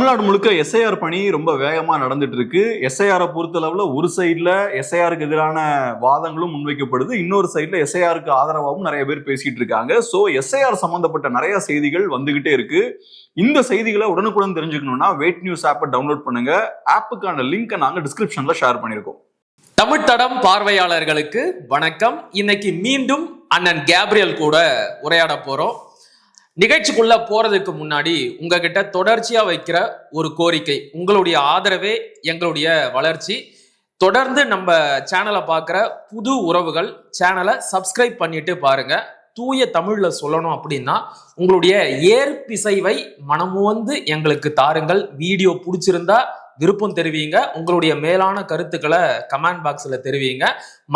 தமிழ்நாடு முழுக்க எஸ்ஐஆர் பணி ரொம்ப வேகமா நடந்துட்டு இருக்கு. எஸ்ஐஆரை பொறுத்தளவுல ஒரு சைட்ல எஸ்ஐஆருக்கு எதிரான வாதங்களும் முன்வைக்கப்படுது, இன்னொரு சைட்ல எஸ்ஐஆருக்கு ஆதரவாகவும் நிறைய பேர் பேசிட்டு இருக்காங்க. சோ எஸ்ஐஆர் சம்பந்தப்பட்ட நிறைய செய்திகள் வந்துகிட்டே இருக்கு. இந்த செய்திகளை உடனுக்குடன் தெரிஞ்சுக்கணும்னா வெயிட் நியூஸ் ஆப்பை டவுன்லோட் பண்ணுங்க. ஆப்புக்கான லிங்கை நாங்க டிஸ்கிரிப்ஷன்ல ஷேர் பண்ணிருக்கோம். தமிழ் தடம் பார்வையாளர்களுக்கு வணக்கம். இன்னைக்கு மீண்டும் அண்ணன் கேப்ரியல் கூட உரையாட போறோம். நிகழ்ச்சிக்குள்ள போறதுக்கு முன்னாடி உங்ககிட்ட தொடர்ச்சியா வைக்கிற ஒரு கோரிக்கை, உங்களுடைய ஆதரவே எங்களுடைய வளர்ச்சி. தொடர்ந்து நம்ம சேனலை பார்க்குற புது உறவுகள் சேனலை சப்ஸ்கிரைப் பண்ணிட்டு பாருங்க. தூய தமிழ்ல சொல்லணும் அப்படின்னா உங்களுடைய ஏற்பிசைவை மனமுவந்து எங்களுக்கு தாருங்கள். வீடியோ பிடிச்சிருந்தா விருப்பம் தெரிவிங்க, உங்களுடைய மேலான கருத்துக்களை கமெண்ட் பாக்ஸ்ல தெரிவிங்க,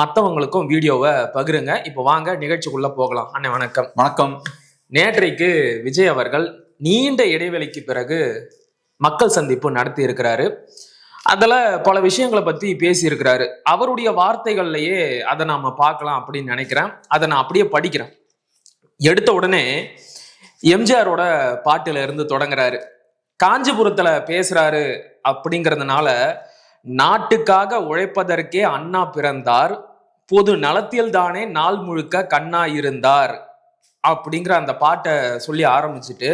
மற்றவங்களுக்கும் வீடியோவை பகிருங்க. இப்போ வாங்க நிகழ்ச்சிக்குள்ள போகலாம். அண்ணே வணக்கம். வணக்கம். நேற்றைக்கு விஜய் அவர்கள் நீண்ட இடைவெளிக்கு பிறகு மக்கள் சந்திப்பு நடத்தி இருக்கிறாரு. அதுல பல விஷயங்களை பத்தி பேசி இருக்கிறாரு. அவருடைய வார்த்தைகள்லயே அதை நாம பார்க்கலாம் அப்படின்னு நினைக்கிறேன். அதை நான் அப்படியே படிக்கிறேன். எடுத்த உடனே எம்ஜிஆரோட பாட்டுல இருந்து தொடங்குறாரு. காஞ்சிபுரத்துல பேசுறாரு அப்படிங்கிறதுனால, நாட்டுக்காக உழைப்பதற்கே அண்ணா பிறந்தார், பொது நலத்தில் தானே நாள் முழுக்க கண்ணா இருந்தார் அப்படிங்கிற அந்த பாட்டை சொல்லி ஆரம்பிச்சுட்டு,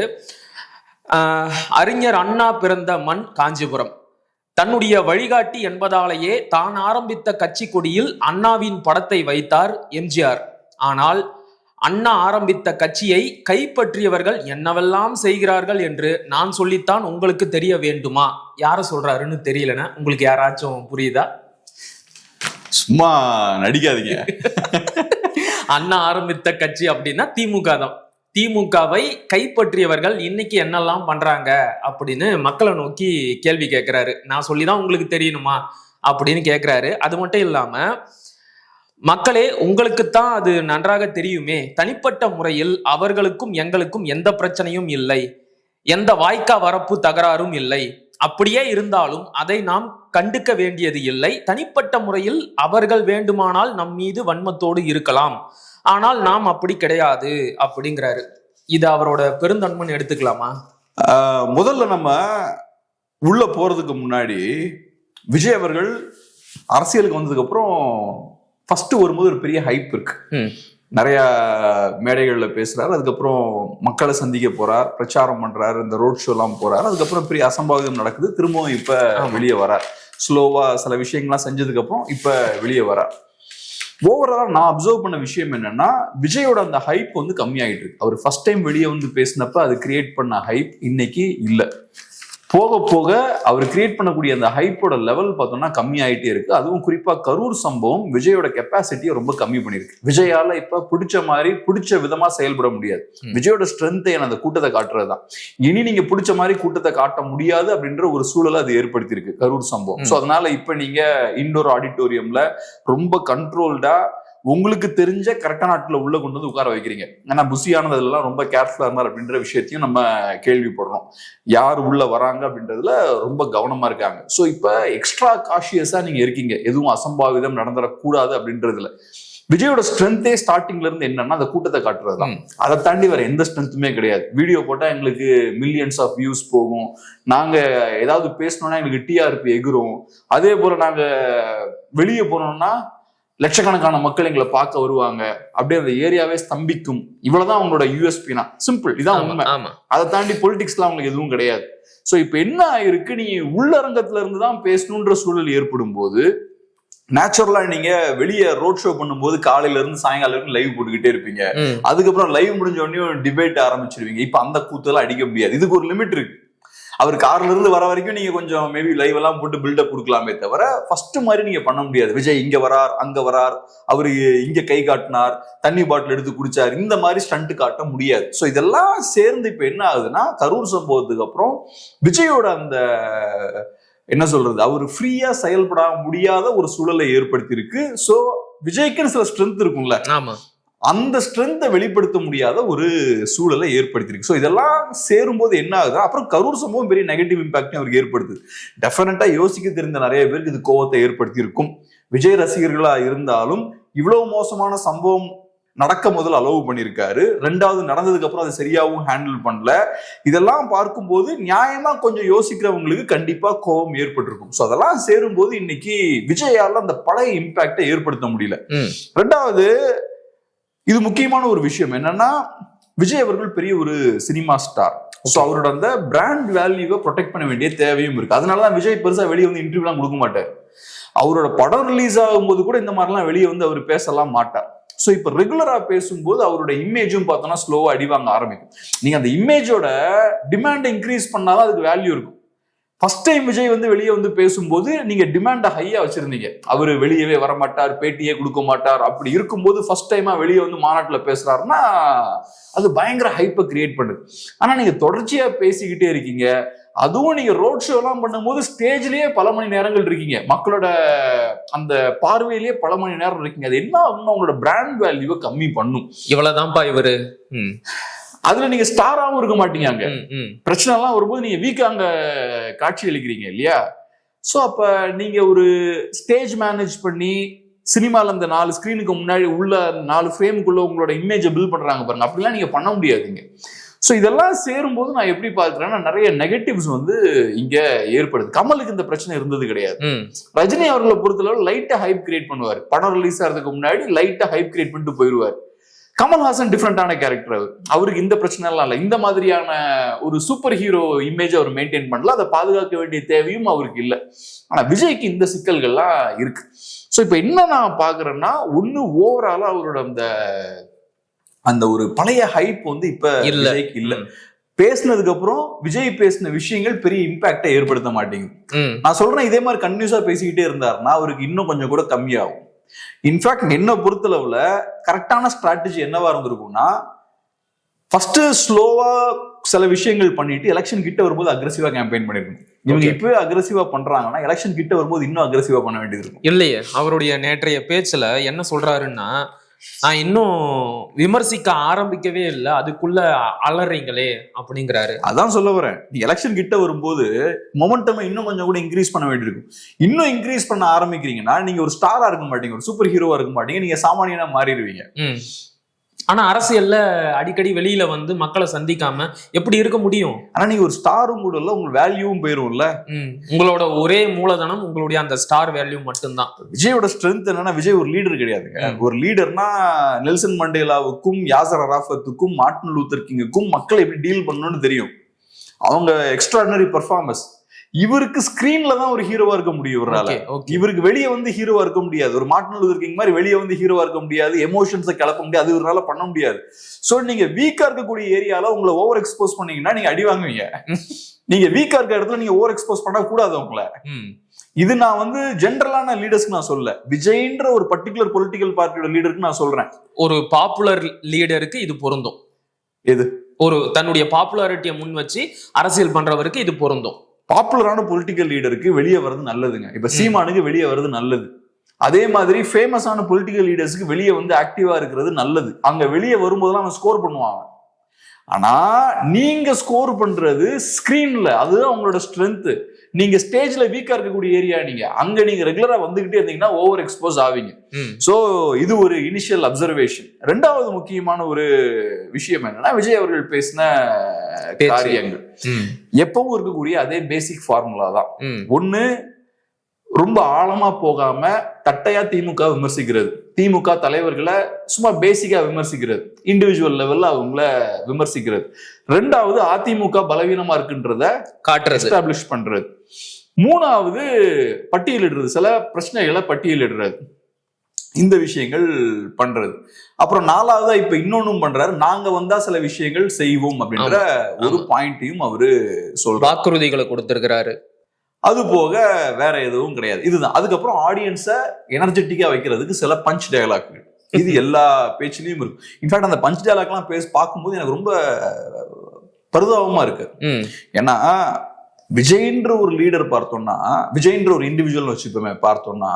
அறிஞர் அண்ணா பிறந்த மண் காஞ்சிபுரம், தன்னுடைய வழிகாட்டி என்பதாலேயே தான் ஆரம்பித்த கட்சி கொடியில் அண்ணாவின் படத்தை வைத்தார் எம்ஜிஆர். ஆனால் அண்ணா ஆரம்பித்த கட்சியை கைப்பற்றியவர்கள் என்னவெல்லாம் செய்கிறார்கள் என்று நான் சொல்லித்தான் உங்களுக்கு தெரிய வேண்டுமா? யார சொல்றாருன்னு தெரியலன்னா உங்களுக்கு யாராச்சும் புரியுதா? சும்மா நடிக்காதீங்க. அண்ணா ஆரம்பித்த கட்சி அப்படின்னா திமுக தான். திமுகவை கைப்பற்றியவர்கள் இன்னைக்கு என்னெல்லாம் பண்றாங்க அப்படின்னு மக்களை நோக்கி கேள்வி கேட்கிறாரு. நான் சொல்லிதான் உங்களுக்கு தெரியணுமா அப்படின்னு கேட்கிறாரு. அது மட்டும் இல்லாம, மக்களே உங்களுக்குத்தான் அது நன்றாக தெரியுமே, தனிப்பட்ட முறையில் அவர்களுக்கும் எங்களுக்கும் எந்த பிரச்சனையும் இல்லை, எந்த வாய்க்கா வரப்பு தகராறும் இல்லை, அப்படியே இருந்தாலும் அதை நாம் கண்டுக்க வேண்டியது இல்லை. தனிப்பட்ட முறையில் அவர்கள் வேண்டுமானால் நம் மீது வன்மத்தோடு இருக்கலாம், ஆனால் நாம் அப்படி கிடையாது அப்படிங்கிறாரு. இது அவரோட பெருந்தன்மைன்னு எடுத்துக்கலாமா? முதல்ல நம்ம உள்ள போறதுக்கு முன்னாடி, விஜய் அவர்கள் அரசியலுக்கு வந்ததுக்கு அப்புறம் ஃபர்ஸ்ட் வரும்போது ஒரு பெரிய ஹைப் இருக்கு. நிறைய மேடைகள்ல பேசுறாரு, அதுக்கப்புறம் மக்களை சந்திக்க போறார், பிரச்சாரம் பண்றாரு, இந்த ரோட் ஷோ எல்லாம் போறாரு. அதுக்கப்புறம் பெரிய அசம்பாவிதம் நடக்குது, திரும்பவும் இப்ப வெளியே வரார். ஸ்லோவா சில விஷயங்கள்லாம் செஞ்சதுக்கு அப்புறம் இப்ப வெளியே வரார். ஓவராலா நான் அப்சர்வ் பண்ண விஷயம் என்னன்னா, விஜயோட அந்த ஹைப் வந்து கம்மியாயிட்டு இருக்கு. அவர் ஃபர்ஸ்ட் டைம் வெளியே வந்து பேசினப்ப அது கிரியேட் பண்ண ஹைப் இன்னைக்கு இல்லை. போக போக அவர் கிரியேட் பண்ணக்கூடிய அந்த ஹைப்போட லெவல் பார்த்தோம்னா கம்மி ஆகிட்டே இருக்கு. அதுவும் குறிப்பா கரூர் சம்பவம் விஜயோட கெப்பாசிட்டியை ரொம்ப கம்மி பண்ணிருக்கு. விஜயால இப்ப பிடிச்ச மாதிரி பிடிச்ச விதமா செயல்பட முடியாது. விஜயோட ஸ்ட்ரென்த்தை அந்த கூட்டத்தை காட்டுறதுதான். இனி நீங்க பிடிச்ச மாதிரி கூட்டத்தை காட்ட முடியாது அப்படின்ற ஒரு சூழலை அது ஏற்படுத்தியிருக்கு கரூர் சம்பவம். ஸோ அதனால இப்ப நீங்க இண்டோர் ஆடிட்டோரியம்ல ரொம்ப கண்ட்ரோல்டா உங்களுக்கு தெரிஞ்ச கரெக்டான நாட்டுல உள்ள கொண்டு வந்து உட்கார வைக்கிறீங்க. ஏன்னா புசியானதுலாம் ரொம்ப கேர்ஃபுல்லா இருந்தார் அப்படின்ற விஷயத்தையும் நம்ம கேள்விப்படுறோம். யார் உள்ள வராங்க அப்படின்றதுல ரொம்ப கவனமா இருக்காங்க. ஸோ இப்ப எக்ஸ்ட்ரா காஷியஸா நீங்க இருக்கீங்க, எதுவும் அசம்பாவிதம் நடந்துடக்கூடாது அப்படின்றதுல. விஜயோட ஸ்ட்ரென்த்தே ஸ்டார்டிங்ல இருந்து என்னன்னா அந்த கூட்டத்தை காட்டுறதுதான். அதை தாண்டி வேற எந்த ஸ்ட்ரென்த்துமே கிடையாது. வீடியோ போட்டா எங்களுக்கு மில்லியன்ஸ் ஆஃப் வியூஸ் போகும், நாங்க ஏதாவது பேசணும்னா எங்களுக்கு டிஆர்பி எகுரும், அதே போல நாங்க வெளியே போனோம்னா லட்சக்கணக்கான மக்கள் எங்களை பார்க்க வருவாங்க, அப்படியே அந்த ஏரியாவே ஸ்தம்பிக்கும். இவ்வளவுதான் அவங்களோட யூஎஸ்பினா. சிம்பிள், இதான் உண்மை. அதை தாண்டி பொலிட்டிக்ஸ்லாம் அவங்களுக்கு எதுவும் கிடையாது. சோ இப்ப என்ன ஆயிருக்கு, நீ உள்ளரங்கத்துல இருந்துதான் பேசணுன்ற சூழல் ஏற்படும் போது நேச்சுரலா நீங்க வெளியே ரோட் ஷோ பண்ணும்போது காலையில இருந்து சாயங்காலம் வரைக்கும் லைவ் போட்டுக்கிட்டே இருப்பீங்க. அதுக்கப்புறம் லைவ் முடிஞ்ச உடனே டிபேட் ஆரம்பிச்சிருவீங்க. இப்ப அந்த கூத்தெல்லாம் அடிக்க முடியாது. இதுக்கு ஒரு லிமிட் இருக்கு. அவர் கார்ல இருந்து வர வரைக்கும் நீங்க கொஞ்சம் மேபி லைவ் எல்லாம் போட்டு பில்டப் கொடுக்கலாமே தவிர ஃபர்ஸ்ட் மாதிரி நீங்க பண்ண முடியாது. விஜய் இங்க வரார், அங்க வரார், அவரு இங்க கை காட்டினார், தண்ணி பாட்டில் எடுத்து குடிச்சார், இந்த மாதிரி ஸ்டண்ட் காட்ட முடியாது. ஸோ இதெல்லாம் சேர்ந்து இப்ப என்ன ஆகுதுன்னா, கரூர் சம்பவத்துக்கு அப்புறம் விஜயோட அந்த என்ன சொல்றது, அவர் ஃப்ரீயா செயல்பட முடியாத ஒரு சூழலை ஏற்படுத்தி இருக்கு. ஸோ விஜய்க்குன்னு சில ஸ்ட்ரென்த் இருக்கும்ல, அந்த ஸ்ட்ரென்த்தை வெளிப்படுத்த முடியாத ஒரு சூழலை ஏற்படுத்திருக்கு. ஸோ இதெல்லாம் சேரும்போது என்ன ஆகுது, அப்புறம் கரூர் சம்பவம் பெரிய நெகட்டிவ் இம்பாக்ட் அவருக்கு ஏற்படுத்துது. டெஃபினட்டா யோசிக்க தெரிந்த நிறைய பேருக்கு இது கோவத்தை ஏற்படுத்தி இருக்கும். விஜய் ரசிகர்களா இருந்தாலும் இவ்வளவு மோசமான சம்பவம் நடக்க முதல்ல அலோவ் பண்ணியிருக்காரு, ரெண்டாவது நடந்ததுக்கு அப்புறம் அதை சரியாகவும் ஹேண்டில் பண்ணல. இதெல்லாம் பார்க்கும்போது நியாயமா கொஞ்சம் யோசிக்கிறவங்களுக்கு கண்டிப்பா கோபம் ஏற்பட்டிருக்கும். ஸோ அதெல்லாம் சேரும்போது இன்னைக்கு விஜயால அந்த பழைய இம்பாக்டை ஏற்படுத்த முடியல. ரெண்டாவது, இது முக்கியமான ஒரு விஷயம் என்னன்னா, விஜய் அவர்கள் பெரிய ஒரு சினிமா ஸ்டார். ஸோ அவரோட அந்த பிராண்ட் வேல்யூவை ப்ரொடெக்ட் பண்ண வேண்டிய தேவையும் இருக்கு. அதனாலதான் விஜய் பெருசா வெளியே வந்து இன்டர்வியூலாம் கொடுக்க மாட்டார். அவரோட படம் ரிலீஸ் ஆகும்போது கூட இந்த மாதிரிலாம் வெளியே வந்து அவர் பேசலாம் மாட்டார். ஸோ இப்போ ரெகுலரா பேசும்போது அவரோட இமேஜும் பார்த்தோம்னா ஸ்லோவா அடிவாங்க ஆரம்பிக்கும். நீங்க அந்த இமேஜோட டிமாண்டை இன்க்ரீஸ் பண்ணாதான் அதுக்கு வேல்யூ இருக்கும். ஃபர்ஸ்ட் டைம் விஜய் வந்து வெளியே வந்து பேசும்போது நீங்க டிமாண்டை ஹையா வச்சிருந்தீங்க. அவர் வெளியவே வரமாட்டார், பேட்டியே கொடுக்க மாட்டார். அப்படி இருக்கும்போது ஃபர்ஸ்ட் டைமா வெளியே வந்து மாநாட்டில் பேசுறாருன்னா அது பயங்கர ஹைப்பை கிரியேட் பண்ணுது. ஆனா நீங்க தொடர்ச்சியா பேசிக்கிட்டே இருக்கீங்க. அதுவும் நீங்க ரோட் ஷோ எல்லாம் பண்ணும்போது ஸ்டேஜ்லயே பல மணி நேரங்கள் இருக்கீங்க, மக்களோட அந்த பார்வையிலேயே பல மணி நேரம் இருக்கீங்க. அது என்ன ஆகும்னா உங்களோட பிராண்ட் வேல்யூவை கம்மி பண்ணும். இவ்வளவுதான்ப்பா இவரு. அதுல நீங்க ஸ்டாராவும் இருக்க மாட்டீங்க. அங்க பிரச்சனை எல்லாம் வரும்போது நீங்க வீக்கா அங்க காட்சி அளிக்கிறீங்க இல்லையா? சோ அப்ப நீங்க ஒரு ஸ்டேஜ் மேனேஜ் பண்ணி சினிமால அந்த 4 ஸ்கிரீனுக்கு முன்னாடி உள்ள 4 ஃப்ரேமுக்குள்ள உங்களோட இமேஜை பில்ட் பண்றாங்க பாருங்க, அப்படிலாம் நீங்க பண்ண முடியாதுங்க. ஸோ இதெல்லாம் சேரும்போது நான் எப்படி பார்க்கிறேன்னா நிறைய நெகட்டிவ்ஸ் வந்து இங்க ஏற்படுது. கமலுக்கு இந்த பிரச்சனை இருந்தது கிடையாது. ரஜினி அவர்களை பொறுத்தளவு லைட்டா ஹைப் கிரியேட் பண்ணுவார். படம் ரிலீஸ் ஆகிறதுக்கு முன்னாடி லைட்டா ஹைப் கிரியேட் பண்ணிட்டு போயிடுவார். கமல்ஹாசன் டிஃப்ரெண்டான கேரக்டர். அவருக்கு இந்த பிரச்சனை எல்லாம் இல்லை. இந்த மாதிரியான ஒரு சூப்பர் ஹீரோ இமேஜ் அவர் மெயின்டைன் பண்ணல. அதை பாதுகாக்க வேண்டிய தேவையும் அவருக்கு இல்லை. ஆனா விஜய்க்கு இந்த சிக்கல்கள்லாம் இருக்கு. ஸோ இப்போ என்ன நான் பாக்குறேன்னா, ஒண்ணு ஓவராலா அவரோட அந்த ஒரு பழைய ஹைப் வந்து இப்ப விஜய்க்கு இல்ல. பேசினதுக்கு அப்புறம் விஜய் பேசின விஷயங்கள் பெரிய இம்பாக்டை ஏற்படுத்த மாட்டேங்குது. நான் சொல்றேன், இதே மாதிரி கண்டினியூஸா பேசிக்கிட்டே இருந்தாருன்னா அவருக்கு இன்னும் கொஞ்சம் கூட கம்மியாகும். இன்ஃபேக்ட் என்ன பொறுத்தளவுல கரெக்டான ஸ்ட்ராட்டஜி என்னவா இருந்திருக்கும்னா, ஃபர்ஸ்ட் ஸ்லோவா சில விஷயங்கள் பண்ணிட்டு எலெக்ஷன் கிட்ட வரும்போது அக்ரெசிவா கேம்பெயின் பண்ணிருக்கணும். இவங்க இப்பவே அக்ரெசிவா பண்றாங்கன்னா எலெக்ஷன் கிட்ட வரும்போது இன்னும் அக்ரெசிவா பண்ண வேண்டியது இருக்கும். இல்லையே, அவருடைய நேற்றைய பேச்சுல என்ன சொல்றாருன்னா, நான் இன்னும் விமர்சிக்க ஆரம்பிக்கவே இல்லை, அதுக்குள்ள அலறீங்களே அப்படிங்கிறாரு. அதான் சொல்ல வரேன், நீ எலெக்ஷன் கிட்ட வரும்போது மொமெண்டம் இன்னும் கொஞ்சம் கூட இன்க்ரீஸ் பண்ண வேண்டியிருக்கும். இன்னும் இன்க்ரீஸ் பண்ண ஆரம்பிக்கிறீங்கன்னா நீங்க ஒரு ஸ்டாரா இருக்க மாட்டீங்க, ஒரு சூப்பர் ஹீரோவா இருக்க மாட்டீங்க, நீங்க சாமானியனா மாறிடுவீங்க. ஆனா அரசியல்ல அடிக்கடி வெளியில வந்து மக்களை சந்திக்காம எப்படி இருக்க முடியும்? ஆனா நீங்க ஒரு ஸ்டாரும் கூட இல்ல, உங்க வேல்யூவும் போயிரும்ல. உங்களோட ஒரே மூலதனம் உங்களுடைய அந்த ஸ்டார் வேல்யூ மட்டும்தான். விஜயோட ஸ்ட்ரென்த் என்னன்னா, விஜய் ஒரு லீடர் கிடையாதுங்க. ஒரு லீடர்னா நெல்சன் மண்டேலாவுக்கும் யாசர் அராஃபத்துக்கும் மார்ட்டின் லூத்தர் கிங்குக்கும் மக்களை எப்படி டீல் பண்ணணும்னு தெரியும். அவங்க எக்ஸ்ட்ராடினரி பெர்ஃபார்மன்ஸ். இவருக்கு ஸ்கிரீன்ல தான் ஒரு ஹீரோவா இருக்க முடியும் இவரால. இவருக்கு வெளியே வந்து ஹீரோவா இருக்க முடியாது. ஒரு மார்ட்டின் லூதர் கிங் மாதிரி வெளியே வந்து ஹீரோவா இருக்க முடியாது, எமோஷன்ஸை கிளப்ப முடியாது, அது இவரால பண்ண முடியாது. சோ நீங்க வீக்கா இருக்கக்கூடிய ஏரியால உங்களை ஓவர் எக்ஸ்போஸ் பண்ணீங்கன்னா நீங்க அடி வாங்குவீங்க. நீங்க வீக்கா இருக்க இடத்துல நீங்க ஓவர் எக்ஸ்போஸ் பண்ண கூடாது உங்களை. இது நான் வந்து ஜென்ரலான லீடர்ஸ்க்கு நான் சொல்ல, விஜய்ன்ற ஒரு பர்டிகுலர் பொலிட்டிக்கல் பார்ட்டியோட லீடருக்கு நான் சொல்றேன். ஒரு பாப்புலர் லீடருக்கு இது பொருந்தும். எது? ஒரு தன்னுடைய பாப்புலாரிட்டியை முன் வச்சு அரசியல் பண்றவருக்கு இது பொருந்தும். பாப்புலரான பொலிட்டிக்கல் லீடருக்கு வெளியே வர்றது நல்லதுங்க. இப்ப சீமானுக்கு வெளியே வர்றது நல்லது. அதே மாதிரி ஃபேமஸான பொலிட்டிக்கல் லீடர்ஸ்க்கு வெளியே வந்து ஆக்டிவா இருக்கிறது நல்லது. அங்க வெளியே வரும்போதெல்லாம் அவன் ஸ்கோர் பண்ணுவாங்க. ஆனா நீங்க ஸ்கோர் பண்றது ஸ்கிரீன்ல, அதுதான் உங்களோட ஸ்ட்ரென்த். நீங்க ஸ்டேஜ்ல வீக்கா இருக்கக்கூடிய ஏரியா, நீங்க அங்க நீங்க ரெகுலரா வந்துகிட்டே இருந்தீங்கன்னா ஓவர் எக்ஸ்போஸ் ஆவீங்க. சோ இது ஒரு இனிஷியல் அப்சர்வேஷன். ரெண்டாவது முக்கியமான ஒரு விஷயம் என்னன்னா, விஜய் அவர்கள் பேசின காரியங்கள் எப்பவும் இருக்கக்கூடிய அதே பேசிக் ஃபார்முலா தான். ஒண்ணு, ரொம்ப ஆழமா போகாம தட்டையா திமுக விமர்சிக்கிறது, திமுக தலைவர்களை சும்மா பேசிக்கா விமர்சிக்கிறது, இண்டிவிஜுவல் லெவல்ல அவங்கள விமர்சிக்கிறது. ரெண்டாவது, அதிமுக பலவீனமா இருக்குன்றத எஸ்டாப்ளிஷ் பண்றது. மூணாவது, பட்டியலிடுறது, சில பிரச்சனைகளை பட்டியலிடுறது, இந்த விஷயங்கள் பண்றது. அப்புறம் நாலாவதா இப்ப இன்னொன்னும் பண்றாரு, நாங்க வந்தா சில விஷயங்கள் செய்வோம் அப்படின்ற ஒரு பாயிண்டையும் அவரு சொல்றாரு, வாக்குறுதிகளை கொடுத்திருக்கிறாரு. அது போக வேற எதுவும் கிடையாது. இதுதான். அதுக்கப்புறம் ஆடியன்ஸை எனர்ஜெட்டிக்கா வைக்கிறதுக்கு சில பஞ்ச் டயலாக்கள், இது எல்லா பேச்சிலையும் இருக்கு. இன்ஃபேக்ட் அந்த பஞ்ச் டயலாக்லாம் பார்க்கும்போது எனக்கு ரொம்ப பரிதாபமா இருக்கு. ஏன்னா விஜய்ன்ற ஒரு லீடர் பார்த்தோம்னா, விஜய்ன்ற ஒரு இண்டிவிஜுவல் வச்சுப்போமே பார்த்தோம்னா,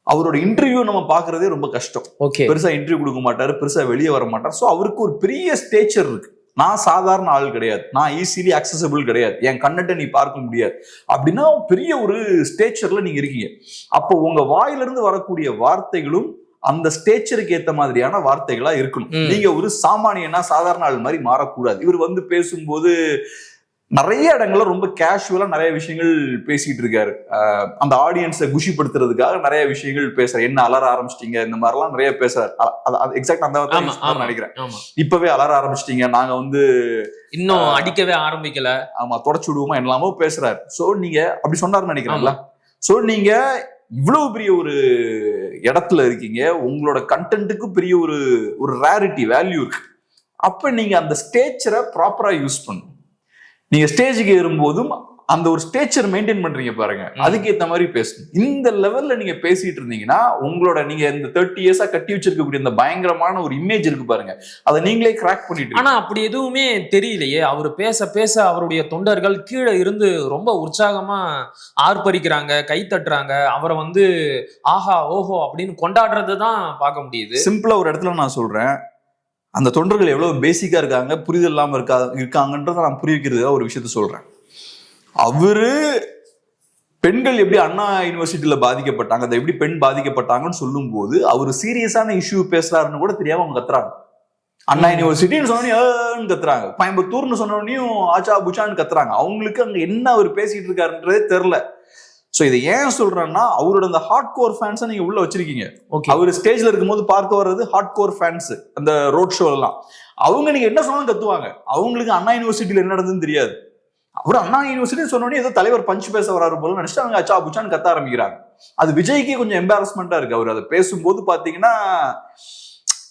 அவரோட இன்டர்வியூ நம்ம பாக்குறதே ரொம்ப கஷ்டம். பெருசா இன்டர்வியூ கொடுக்க மாட்டாரு, பெருசா வெளியே வர மாட்டார். ஸோ அவருக்கு ஒரு பெரிய ஸ்டேச்சர் இருக்கு. நான் சாதாரண ஆள் கிடையாது, நான் ஈஸிலி அக்சசபிள் கிடையாது, என் கண்ணட்டை நீ பார்க்க முடியாது அப்படின்னா பெரிய ஒரு ஸ்டேச்சர்ல நீங்க இருக்கீங்க. அப்போ உங்க வாயிலிருந்து வரக்கூடிய வார்த்தைகளும் அந்த ஸ்டேச்சருக்கு ஏத்த மாதிரியான வார்த்தைகளா இருக்கணும். நீங்க ஒரு சாமானியனா சாதாரண ஆள் மாதிரி மாறக்கூடாது. இவர் வந்து பேசும்போது நிறைய இடங்கள்ல ரொம்ப கேஷுவலா நிறைய விஷயங்கள் பேசிட்டு இருக்காரு. அந்த ஆடியன்ஸை குஷிப்படுத்துறதுக்காக நிறைய விஷயங்கள் பேசுறாரு. என்ன அலற ஆரம்பிச்சிட்டீங்க, இந்த மாதிரிலாம் நிறைய பேசுறாரு. எக்ஸாக்ட் அந்த நினைக்கிறேன். இப்பவே அலற ஆரம்பிச்சிட்டீங்க, நாங்க வந்து இன்னும் அடிக்கவே ஆரம்பிக்கல, ஆமா தொடச்சு விடுவோமா என்னலாமோ பேசுறாரு. சோ நீங்க அப்படி சொன்னாருன்னு நினைக்கிறீங்களா? சோ நீங்க இவ்வளவு பெரிய ஒரு இடத்துல இருக்கீங்க, உங்களோட கண்டென்ட்டுக்கு பெரிய ஒரு ரேரிட்டி வேல்யூ இருக்கு. அப்ப நீங்க அந்த ஸ்டேச்சரை ப்ராப்பரா யூஸ் பண்ணும். நீங்க ஸ்டேஜுக்கு ஏறும்போதும் அந்த ஒரு ஸ்டேச்சர் மெயின்டைன் பண்றீங்க பாருங்க, அதுக்கு ஏத்த மாதிரி பேசணும். இந்த லெவல்ல நீங்க பேசிட்டு இருந்தீங்கன்னா உங்களோட நீங்க இந்த 30 இயர்ஸா கட்டி வச்சிருக்கக்கூடிய இந்த பயங்கரமான ஒரு இமேஜ் இருக்கு பாருங்க, அதை நீங்களே கிராக் பண்ணிட்டு. ஆனா அப்படி எதுவுமே தெரியலையே. அவர் பேச பேச அவருடைய தொண்டர்கள் கீழே இருந்து ரொம்ப உற்சாகமா ஆர்ப்பரிக்கிறாங்க, கை தட்டுறாங்க, அவரை வந்து ஆஹா ஓஹோ அப்படின்னு கொண்டாடுறது தான் பார்க்க முடியுது. சிம்பிளா ஒரு இடத்துல நான் சொல்றேன், அந்த தொண்டர்கள் எவ்வளவு பேசிக்கா இருக்காங்க, புரிதல் இல்லாம இருக்காங்கன்றத நான் புரிய ஒரு விஷயத்த சொல்றேன். அவரு பெண்கள் எப்படி அண்ணா யூனிவர்சிட்டியில பாதிக்கப்பட்டாங்க, அதை எப்படி பெண் பாதிக்கப்பட்டாங்கன்னு சொல்லும் போது அவரு சீரியஸான இஷ்யூ பேசுறாருன்னு கூட தெரியாம அவங்க கத்துறாங்க. அண்ணா யூனிவர்சிட்டின்னு சொன்னோன்னு கத்துறாங்க, கோயம்புத்தூர்னு சொன்னோடனையும் ஆச்சா புச்சான்னு கத்துறாங்க. அவங்களுக்கு அங்க என்ன அவர் பேசிட்டு இருக்காருன்றதே தெரியல. சோ இதை ஏன் சொல்றேன்னா, அவரோட அந்த ஹார்ட் கோர் ஃபேன்ஸை நீங்க உள்ள வச்சிருக்கீங்க. அவர் ஸ்டேஜ்ல இருக்கும்போது பார்க்க வர்றது ஹார்ட் கோர் ஃபேன்ஸ். அந்த ரோட் ஷோ எல்லாம் அவங்க நீங்க என்ன சொன்னாலும் கத்துவாங்க. அவங்களுக்கு அண்ணா யூனிவர்சிட்டியில என்ன நடந்ததுன்னு தெரியாது. அவர் அண்ணா யூனிவர்சிட்டி சொன்னோடனே ஏதோ தலைவர் பஞ்ச் பேச வராரு போல நினைச்சிட்டு அவங்க அச்சா புச்சான்னு கத்த ஆரம்பிக்கிறாங்க. அது விஜய்க்கு கொஞ்சம் எம்பாரஸ்மெண்டா இருக்கு. அவர் அதை பேசும்போது பாத்தீங்கன்னா,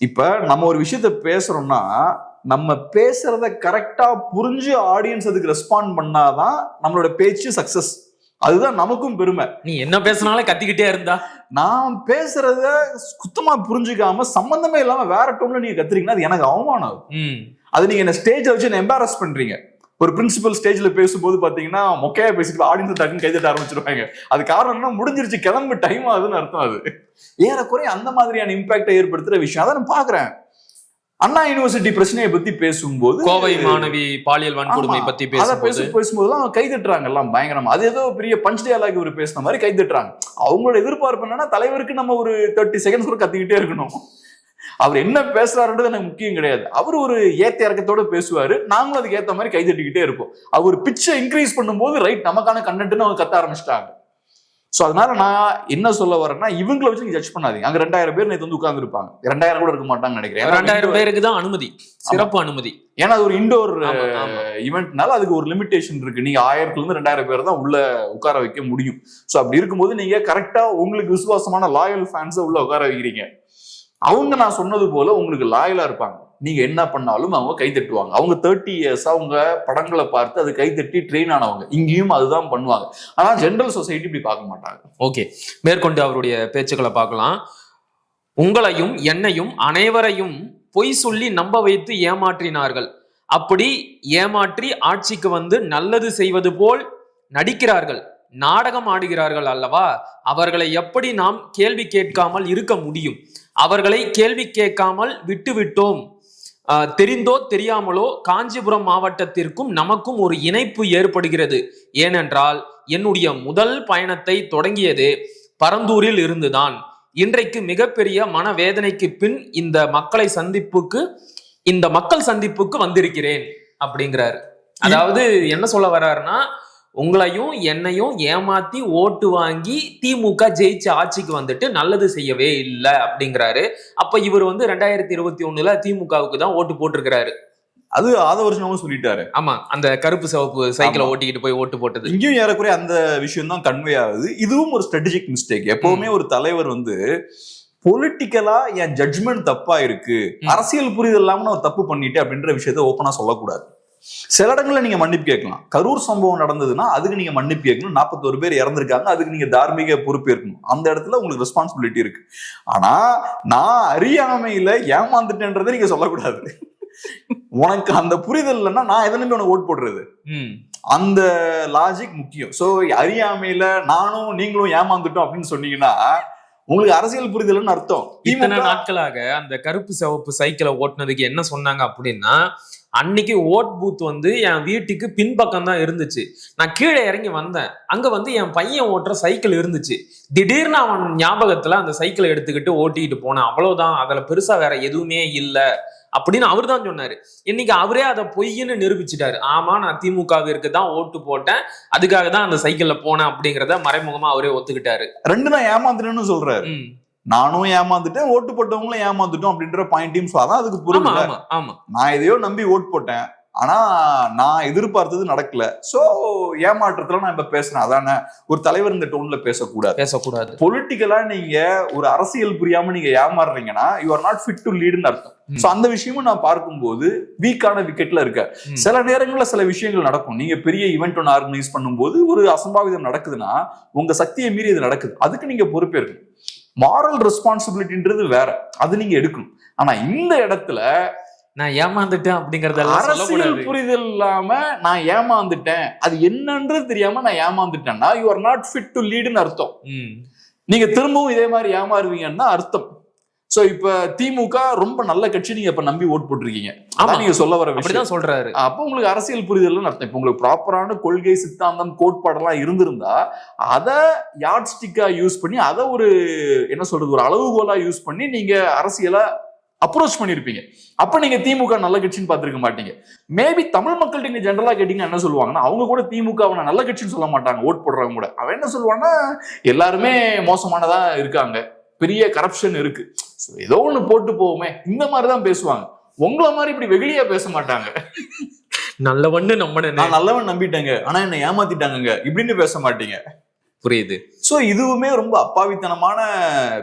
இப்ப நம்ம ஒரு விஷயத்த பேசுறோம்னா நம்ம பேசுறத கரெக்டா புரிஞ்சு ஆடியன்ஸ் அதுக்கு ரெஸ்பாண்ட் பண்ணாதான் நம்மளோட பேச்சு சக்சஸ். அதுதான் நமக்கும் பெருமை. நீ என்ன பேசினாலும் கத்திக்கிட்டே இருந்தா, நான் பேசுறத சுத்தமா புரிஞ்சுக்காம சம்பந்தமே இல்லாம வேற டோன்ல நீங்க கத்துறீங்கன்னா அது எனக்கு அவமானம். அது நீங்க என்ன ஸ்டேஜ்ல வச்சு என்ன எம்பாரஸ் பண்றீங்க. ஒரு பிரின்சிபல் ஸ்டேஜ்ல பேசும்போது பாத்தீங்கன்னா மொக்கையா பேசிட்டு ஆடியன்ஸ் டக்குன்னு கைதட்ட ஆரம்பிச்சிருப்பாங்க. அது காரணம் என்ன, முடிஞ்சிருச்சு, கிளம்பு டைம் ஆகுதுன்னு அர்த்தம். அது ஏறக்குறைய அந்த மாதிரியான இம்பாக்டை ஏற்படுத்துற விஷயம். அதான் நான் பாக்குறேன். அண்ணா யூனிவர்சிட்டி பிரச்சனையை பத்தி பேசும்போது, கோவை மாணவி பாலியல் வன்கொடுமை பத்தி பேசும்போது அவங்க கை தட்டுறாங்க எல்லாம் பயங்கரமா. அது ஏதோ பெரிய பஞ்ச் டயலாக் ஒரு பேசின மாதிரி கை தட்டுறாங்க. அவங்களோட எதிர்பார்ப்பு என்னன்னா, தலைவருக்கு நம்ம ஒரு 30 செகண்ட்ஸ் கூட கத்திக்கிட்டே இருக்கணும். அவர் என்ன பேசுறாருன்றது எனக்கு முக்கியம் கிடையாது. அவர் ஒரு ஏத்த இறக்கத்தோட பேசுவாரு, நாங்களும் அதுக்கு ஏத்த மாதிரி கை தட்டிக்கிட்டே இருப்போம். அவர் பிச்சை இன்க்ரீஸ் பண்ணும்போது ரைட் நமக்கான கண்டென்ட்னு அவங்க கத்த ஆரம்பிச்சிட்டாங்க. சோ அதனால நான் என்ன சொல்ல வரேன்னா, இவங்களை வச்சு நீங்க ஜட்ஜ் பண்ணாதீங்க. அங்க 2000 பேர் நேத்து வந்து உட்கார்ந்து இருப்பாங்க, 2000 கூட இருக்க மாட்டாங்கன்னு நினைக்கிறேன். 2000 பேருக்கு தான் அனுமதி, சிறப்பு அனுமதி. ஏன்னா அது ஒரு இண்டோர் ஈவெண்ட்னால அதுக்கு ஒரு லிமிடேஷன் இருக்கு. நீங்க 1000ல இருந்து 2000 பேர் தான் உள்ள உட்கார வைக்க முடியும். சோ அப்படி இருக்கும்போது நீங்க கரெக்டா உங்களுக்கு விசுவாசமான லாயல் ஃபேன்ஸை உள்ள உட்கார வைக்கிறீங்க. அவங்க நான் சொன்னது போல உங்களுக்கு லாயலா இருப்பாங்க. நீங்க என்ன பண்ணாலும் அவங்க கை தட்டுவாங்க. அவங்க 30 இயர்ஸ் அவங்க படங்களை பார்த்து அது கை தட்டி ட்ரெயின் ஆனவங்க. இங்கேயும் அதுதான் பண்ணுவாங்க. ஆனா ஜெனரல் சொசைட்டி இப்படி பார்க்க மாட்டாங்க. ஓகே, மேற்கொண்டு அவருடைய பேச்சுக்களை பார்க்கலாம். உங்களையும் என்னையும் அனைவரையும் பொய் சொல்லி நம்ப வைத்து ஏமாற்றினார்கள். அப்படி ஏமாற்றி ஆட்சிக்கு வந்து நல்லது செய்வது போல் நடிக்கிறார்கள், நாடகம் ஆடுகிறார்கள் அல்லவா? அவர்களை எப்படி நாம் கேள்வி கேட்காமல் இருக்க முடியும்? அவர்களை கேள்வி கேட்காமல் விட்டுவிட்டோம். தெரிந்தோ தெரியாமலோ காஞ்சிபுரம் மாவட்டத்திற்கும் நமக்கும் ஒரு இணைப்பு ஏற்படுகிறது. ஏனென்றால் என்னுடைய முதல் பயணத்தை தொடங்கியது பரந்தூரில் இருந்துதான். இன்றைக்கு மிகப்பெரிய மனவேதனைக்கு பின் இந்த மக்கள் சந்திப்புக்கு வந்திருக்கிறேன் அப்படிங்கிறாரு. அதாவது என்ன சொல்ல வர்றாருன்னா, உங்களையும் என்னையும் ஏமாத்தி ஓட்டு வாங்கி திமுக ஜெயிச்சு ஆட்சிக்கு வந்துட்டு நல்லது செய்யவே இல்லை அப்படிங்கிறாரு. அப்ப இவர் வந்து 2021 திமுகவுக்கு தான் ஓட்டு போட்டிருக்கிறாரு. அது ஆதவர்ஷனமும் சொல்லிட்டாரு. ஆமா, அந்த கருப்பு சிவப்பு சைக்கிளை ஓட்டிக்கிட்டு போய் ஓட்டு போட்டது. இங்கேயும் ஏறக்குறைய அந்த விஷயம் தான் கன்வே ஆகுது. இதுவும் ஒரு ஸ்ட்ராட்டஜிக் மிஸ்டேக். எப்பவுமே ஒரு தலைவர் வந்து பொலிட்டிக்கலா என் ஜட்ஜ்மெண்ட் தப்பா இருக்கு, அரசியல் புரிதல் இல்லாம ஒரு தப்பு பண்ணிட்டு அப்படின்ற விஷயத்த ஓப்பனா சொல்லக்கூடாது. சில இடங்கள்ல நீங்க மன்னிப்பு கேட்கலாம். கரூர் சம்பவம் நடந்ததுன்னா அதுக்கு நீங்க மன்னிப்பு கேட்கணும். 41 பேர் இறந்திருக்காங்க, அதுக்கு நீங்க தார்மீக பொறுப்பு இருக்கணும். அந்த இடத்துல உங்களுக்கு ரெஸ்பான்சிபிலிட்டி இருக்கு. ஆனா நான் அறியாமையில ஏமாந்துட்டேன்றதை நீங்க சொல்லக்கூடாது. உனக்கு அந்த புரிதல் இல்லைன்னா நான் எதனுமே உனக்கு ஓட் போடுறது, அந்த லாஜிக் முக்கியம். சோ அறியாமையில நானும் நீங்களும் ஏமாந்துட்டோம் அப்படின்னு சொன்னீங்கன்னா உங்களுக்கு அரசியல் புரிதல்னு அர்த்தம். இத்தனை நாட்களாக அந்த கருப்பு சிவப்பு சைக்கிளை ஓட்டுனதுக்கு என்ன சொன்னாங்க அப்படின்னா, அன்னைக்கு ஓட் பூத் வந்து என் வீட்டுக்கு பின்பக்கம் தான் இருந்துச்சு. நான் கீழே இறங்கி வந்தேன், அங்க வந்து என் பையன் ஓட்டுற சைக்கிள் இருந்துச்சு. திடீர்னு அவன் ஞாபகத்துல அந்த சைக்கிளை எடுத்துக்கிட்டு ஓட்டிக்கிட்டு போனேன், அவ்வளவுதான், அதுல பெருசா வேற எதுவுமே இல்லை அப்படின்னு அவர் தான் சொன்னாரு. இன்னைக்கு அவரே அதை பொய்ன்னு நிரூபிச்சுட்டாரு. ஆமா, நான் திமுகவிற்கு தான் ஓட்டு போட்டேன், அதுக்காக தான் அந்த சைக்கிள்ல போனேன் அப்படிங்கிறத மறைமுகமா அவரே ஒத்துக்கிட்டாரு. ரெண்டு நான் ஏமாந்துட்டேன்னு சொல்றாரு. நானும் ஏமாந்துட்டேன், ஓட்டு போட்டவங்களும் ஏமாந்துட்டோம் அப்படின்ற பாயிண்டையும் அதான் அதுக்கு புரியுது. நான் எதையோ நம்பி ஓட்டு போட்டேன், ஆனா நான் எதிர்பார்த்தது நடக்கல. சோ ஏமாற்றத்துல நான் இப்ப பேசுறேன். அதானே ஒரு தலைவர் இந்த டோன்ல பேசக்கூடாது. பொலிட்டிக்கலா நீங்க ஒரு அரசியல் புரியாம நீங்க ஏமாறுறீங்கன்னா you are not fit to லீடுன்னு அர்த்தம். சோ அந்த விஷயமும் நான் பார்க்கும்போது வீக்கான விக்கெட்ல இருக்க. சில நேரங்கள்ல சில விஷயங்கள் நடக்கும். நீங்க பெரிய ஈவெண்ட் ஒன்று ஆர்கனைஸ் பண்ணும்போது ஒரு அசம்பாவிதம் நடக்குதுன்னா உங்க சக்தியை மீறி இது நடக்குது, அதுக்கு நீங்க பொறுப்பேற்கணும். மாரல் ரெஸ்பான்சிபிலிட்டின்றது வேற, அது நீங்க எடுக்கணும். ஆனா இந்த இடத்துல நான் ஏமாந்துட்டேன் அப்படிங்கறத அரசியல் புரிதல் இல்லாம நான் ஏமாந்துட்டேன், அது என்னன்றது தெரியாம நான் ஏமாந்துட்டேன்னா you are not fit to லீடுன்னு அர்த்தம். நீங்க திரும்பவும் இதே மாதிரி ஏமாறுவீங்கன்னா அர்த்தம். சோ இப்ப திமுக ரொம்ப நல்ல கட்சி, நீங்க இப்ப நம்பி ஓட் போட்டிருக்கீங்க, நீங்க சொல்ல வர விஷயம் சொல்றாரு. அப்ப உங்களுக்கு அரசியல் புரிதல் அர்த்தம். இப்ப உங்களுக்கு ப்ராப்பரான கொள்கை, சித்தாந்தம், கோட்பாடெல்லாம் இருந்திருந்தா அதை யார்ட் ஸ்டிக்கா யூஸ் பண்ணி, அதை ஒரு என்ன சொல்றது, ஒரு அளவுகோலா யூஸ் பண்ணி நீங்க அரசியலை அப்ரோச் பண்ணிருப்பீங்க. அப்ப நீங்க திமுக நல்ல கட்சின்னு பார்த்திருக்க மாட்டீங்க. மேபி தமிழ் மக்கள்கிட்ட நீங்க ஜெனரலா கேட்டீங்கன்னா என்ன சொல்லுவாங்கன்னா, அவங்க கூட திமுக நல்ல கட்சின்னு சொல்ல மாட்டாங்க. ஓட் போடுறவங்க கூட அவன் என்ன சொல்லுவான்னா, எல்லாருமே மோசமானதா இருக்காங்க, பெரிய கரப்ஷன் இருக்கு, ஏதோ ஒண்ணு போட்டு போவோமே, இந்த மாதிரிதான் பேசுவாங்க. உங்களை மாதிரி இப்படி வெகுளியா பேச மாட்டாங்க. நல்லவன்னு நான் நல்லவன் நம்பிட்டேங்க, ஆனா என்ன ஏமாத்திட்டாங்க இப்படின்னு பேச மாட்டீங்க. புரியுது. சோ இதுவுமே ரொம்ப அப்பாவித்தனமான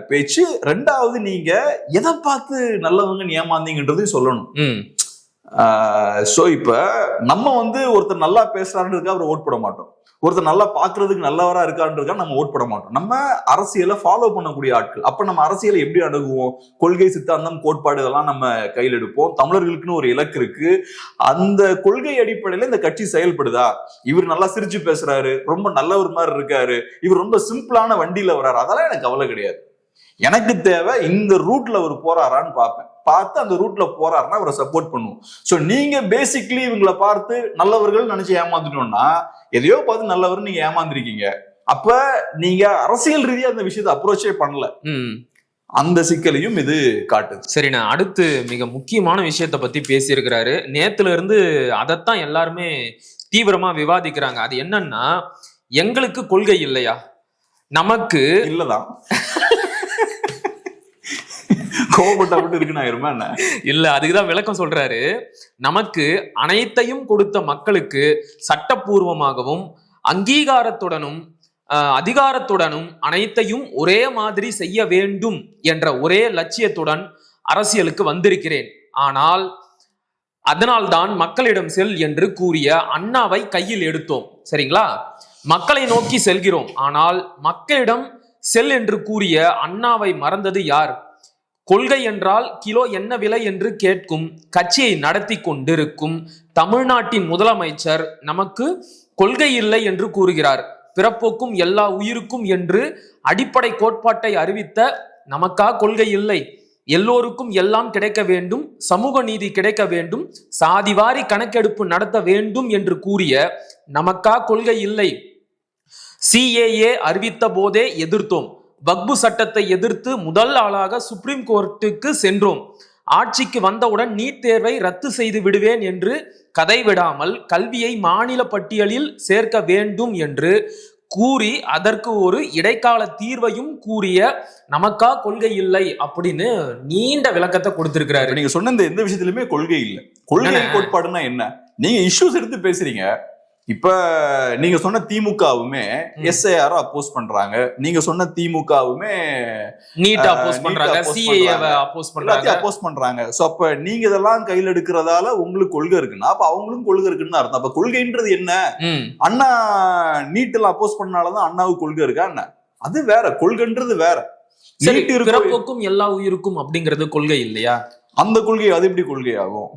பேச்சு. ரெண்டாவது, நீங்க எதை பார்த்து நல்லவங்க ஏமாந்தீங்கன்றது சொல்லணும். சோ இப்ப நம்ம வந்து ஒருத்தர் நல்லா பேசுறாருன்றதுக்காக அவர் ஓட் போட மாட்டோம். ஒருத்தர் நல்லா பாக்குறதுக்கு நல்லவரா இருக்கான்றதுக்காக நம்ம ஓட் போட மாட்டோம். நம்ம அரசியலை ஃபாலோ பண்ணக்கூடிய ஆட்கள். அப்ப நம்ம அரசியலை எப்படி அணுகுவோம்? கொள்கை, சித்தாந்தம், கோட்பாடு இதெல்லாம் நம்ம கையில் எடுப்போம். தமிழர்களுக்குன்னு ஒரு இலக்கு இருக்கு. அந்த கொள்கை அடிப்படையில இந்த கட்சி செயல்படுதா? இவர் நல்லா சிரிச்சு பேசுறாரு, ரொம்ப நல்லவர் மாதிரி இருக்காரு, இவர் ரொம்ப சிம்பிளான வண்டியில வர்றாரு, அதெல்லாம் எனக்கு கவலை கிடையாது. எனக்கு தேவை இந்த ரூட்ல அவர் போறாரான்னு பார்ப்பேன். பார்த்து அந்த ரூட்ல போறாருன்னா அவரை சப்போர்ட் பண்ணுவோம். சோ நீங்க பேசிக்லி இவங்களை பார்த்து நல்லவர்கள் நினைச்சு ஏமாந்துட்டோம்னா, எதையோ பார்த்து நல்லவர் நீங்க ஏமாந்துருக்கீங்க. அப்ப நீங்க அரசியல் ரீதியா அந்த விஷயத்தை அப்ரோச்சே பண்ணல. அந்த சிக்கலையும் இது காட்டுது. சரி, நான் அடுத்து மிக முக்கியமான விஷயத்த பத்தி பேசியிருக்கிறாரு. நேத்துல இருந்து அதைத்தான் எல்லாருமே தீவிரமா விவாதிக்கிறாங்க. அது என்னன்னா, எங்களுக்கு கொள்கை இல்லையா? நமக்கு இல்லதான். இல்ல, அதுக்குதான் விளக்கம் சொல்றாரு. நமக்கு அனைத்தையும் கொடுத்த மக்களுக்கு சட்டப்பூர்வமாகவும் அங்கீகாரத்துடனும் அதிகாரத்துடனும் அனைத்தையும் ஒரே மாதிரி செய்ய வேண்டும் என்ற ஒரே லட்சியத்துடன் அரசியலுக்கு வந்திருக்கிறேன். ஆனால் அதனால்தான் மக்களிடம் செல் என்று கூறிய அண்ணாவை கையில் எடுத்தோம். சரிங்களா? மக்களை நோக்கி செல்கிறோம். ஆனால் மக்களிடம் செல் என்று கூறிய அண்ணாவை மறந்தது யார்? கொள்கை என்றால் கிலோ என்ன விலை என்று கேட்கும் கட்சியை நடத்தி கொண்டிருக்கும் தமிழ்நாட்டின் முதலமைச்சர் நமக்கு கொள்கை இல்லை என்று கூறுகிறார். பிறப்போக்கும் எல்லா உயிருக்கும் என்று அடிப்படை கோட்பாட்டை அறிவித்த நமக்கா கொள்கை இல்லை? எல்லோருக்கும் எல்லாம் கிடைக்க வேண்டும், சமூக நீதி கிடைக்க வேண்டும், சாதிவாரி கணக்கெடுப்பு நடத்த வேண்டும் என்று கூறிய நமக்கா கொள்கை இல்லை? CAA அறிவித்த போதே எதிர்த்தோம். வக்பு சட்டத்தை எதிர்த்து முதல் ஆளாக சுப்ரீம் கோர்ட்டுக்கு சென்றோம். ஆட்சிக்கு வந்தவுடன் நீட் தேர்வை ரத்து செய்து விடுவேன் என்று கதை விடாமல் கல்வியை மாநில பட்டியலில் சேர்க்க வேண்டும் என்று கூறி அதற்கு ஒரு இடைக்கால தீர்வையும் கூறிய நமக்கா கொள்கை இல்லை அப்படின்னு நீண்ட விளக்கத்தை கொடுத்திருக்கிறாரு. நீங்க சொன்ன எந்த விஷயத்திலுமே கொள்கை இல்லை. கொள்கை கோட்பாடுன்னா என்ன? நீங்க இஷ்யூஸ் எடுத்து பேசுறீங்க. இப்ப நீங்க சொன்ன திமுகவுமே SIR அப்போஸ் பண்றாங்க. நீங்க சொன்ன திமுகவுமே நீட் அப்போஸ் பண்றாங்க, CAA அப்போஸ் பண்றாங்க, அப்போஸ் பண்றாங்க. சோ அப்ப நீங்க இதெல்லாம் கையில் எடுக்கிறதால உங்களுக்கு கொள்கை இருக்குன்னா அப்ப அவங்களும் கொள்கை இருக்குன்னு அர்த்தம். அப்ப கொள்கைன்றது என்ன? அண்ணா நீட்ல அப்போஸ் பண்ணாலதான் அண்ணாவுக்கு கொள்கை இருக்கா என்ன? அது வேற, கொள்கைன்றது வேற. பிறப்போக்கும் எல்லா உயிருக்கும் அப்படிங்கிறது கொள்கை இல்லையா? அந்த கொள்கை அது எப்படி கொள்கை ஆகும்?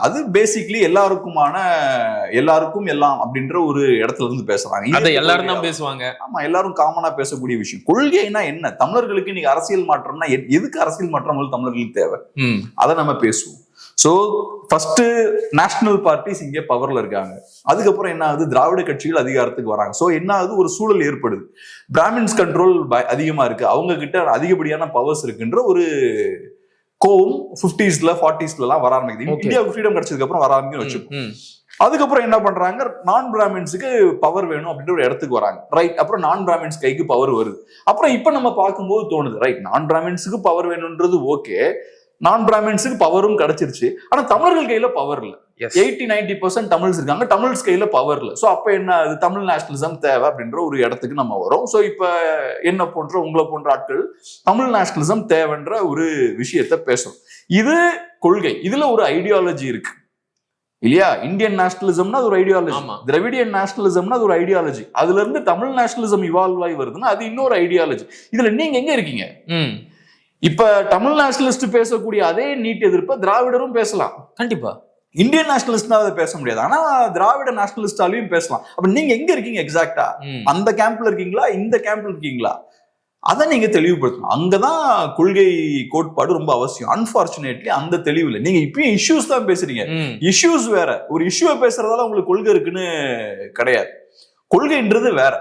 அது பேசிக்லி எல்லாருக்கும் எல்லாம் அப்படின்ற ஒரு இடத்துல இருந்து பேசுறாங்க. அதை எல்லாரும் தான் பேசுவாங்க. ஆமா, எல்லாரும் காமனா பேசக்கூடிய விஷயம். கொள்கைனா என்ன? தமிழர்களுக்கு இன்னைக்கு அரசியல் மாற்றம்னா எதுக்கு அரசியல் மாற்றம் தமிழர்களுக்கு தேவை? அதை நம்ம பேசுவோம். ஸோ ஃபர்ஸ்ட் நேஷனல் பார்ட்டிஸ் இங்கே பவர்ல இருக்காங்க. அதுக்கப்புறம் என்ன ஆகுது, திராவிட கட்சிகள் அதிகாரத்துக்கு வராங்க. ஸோ என்ன ஆகுது, ஒரு சூழல் ஏற்படுது. பிராமின்ஸ் கண்ட்ரோல் அதிகமா இருக்கு, அவங்க கிட்ட அதிகப்படியான பவர்ஸ் இருக்குன்ற ஒரு கோவம் 50s 40s வர ஆரம்பிக்குது. இந்தியாவுக்கு ஃப்ரீடம் கிடைச்சதுக்கு அப்புறம் வர ஆரம்பிக்கும் வச்சுக்கோம். அதுக்கப்புறம் என்ன பண்றாங்க, நான் பிராமின்ஸுக்கு பவர் வேணும் அப்படின்ற ஒரு இடத்துக்கு வராங்க. ரைட், அப்புறம் நான் பிராமின்ஸ் கைக்கு பவர் வருது. அப்புறம் இப்ப நம்ம பார்க்கும்போது தோணுது, ரைட், நான் பிராமின்ஸுக்கு பவர் வேணும்ன்றது ஓகே, நான் பிராமின்ஸுக்கு பவரும் கிடைச்சிருச்சு, ஆனா தமிழர்கள் கையில பவர் இல்ல. 80-90% தமிழ்ஸ் இருக்காங்க, தமிழ்ஸ் கையில பவர் இல்ல. சோ அப்ப என்ன, அது தமிழ் நேஷனலிசம் தேவை அப்படின்ற ஒரு இடத்துக்கு நம்ம வரோம். சோ இப்ப என்ன போன்ற உங்களை போன்ற ஆட்கள் தமிழ் நேஷனலிசம் தேவைன்ற ஒரு விஷயத்த பேசுறோம். இது கொள்கை, இதுல ஒரு ஐடியாலஜி இருக்கு இல்லையா? இந்தியன் நேஷனலிசம்னா அது ஒரு ஐடியாலஜி, திராவிடியன் நேஷனலிசம்னா அது ஒரு ஐடியாலஜி, அதுல இருந்து தமிழ் நேஷனலிசம் இவால்வ் ஆகி வருதுன்னா அது இன்னொரு ஐடியாலஜி. இதுல நீங்க எங்க இருக்கீங்க? இப்ப தமிழ் நேஷனலிஸ்ட் பேசக்கூடிய அதே நீட் எதிர்ப்ப திராவிடரும் பேசலாம். கண்டிப்பா இந்தியன் நேஷனலிஸ்ட்னா அதை பேச முடியாது, ஆனா திராவிட நேஷனலிஸ்டாலையும் பேசலாம். அப்ப நீங்க எங்க இருக்கீங்க எக்ஸாக்டா? அந்த கேம்ப்ல இருக்கீங்களா, இந்த கேம்ப்ல இருக்கீங்களா? அதை நீங்க தெளிவுபடுத்தணும். அங்கதான் கொள்கை கோட்பாடு ரொம்ப அவசியம். அன்பார்ச்சுனேட்லி அந்த தெளிவு இல்லை. நீங்க இப்பயும் இஷ்யூஸ் தான் பேசுறீங்க. இஷ்யூஸ் வேற, ஒரு இஷ்யூவை பேசுறதால உங்களுக்கு கொள்கை இருக்குன்னு கிடையாது. கொள்கைன்றது வேற.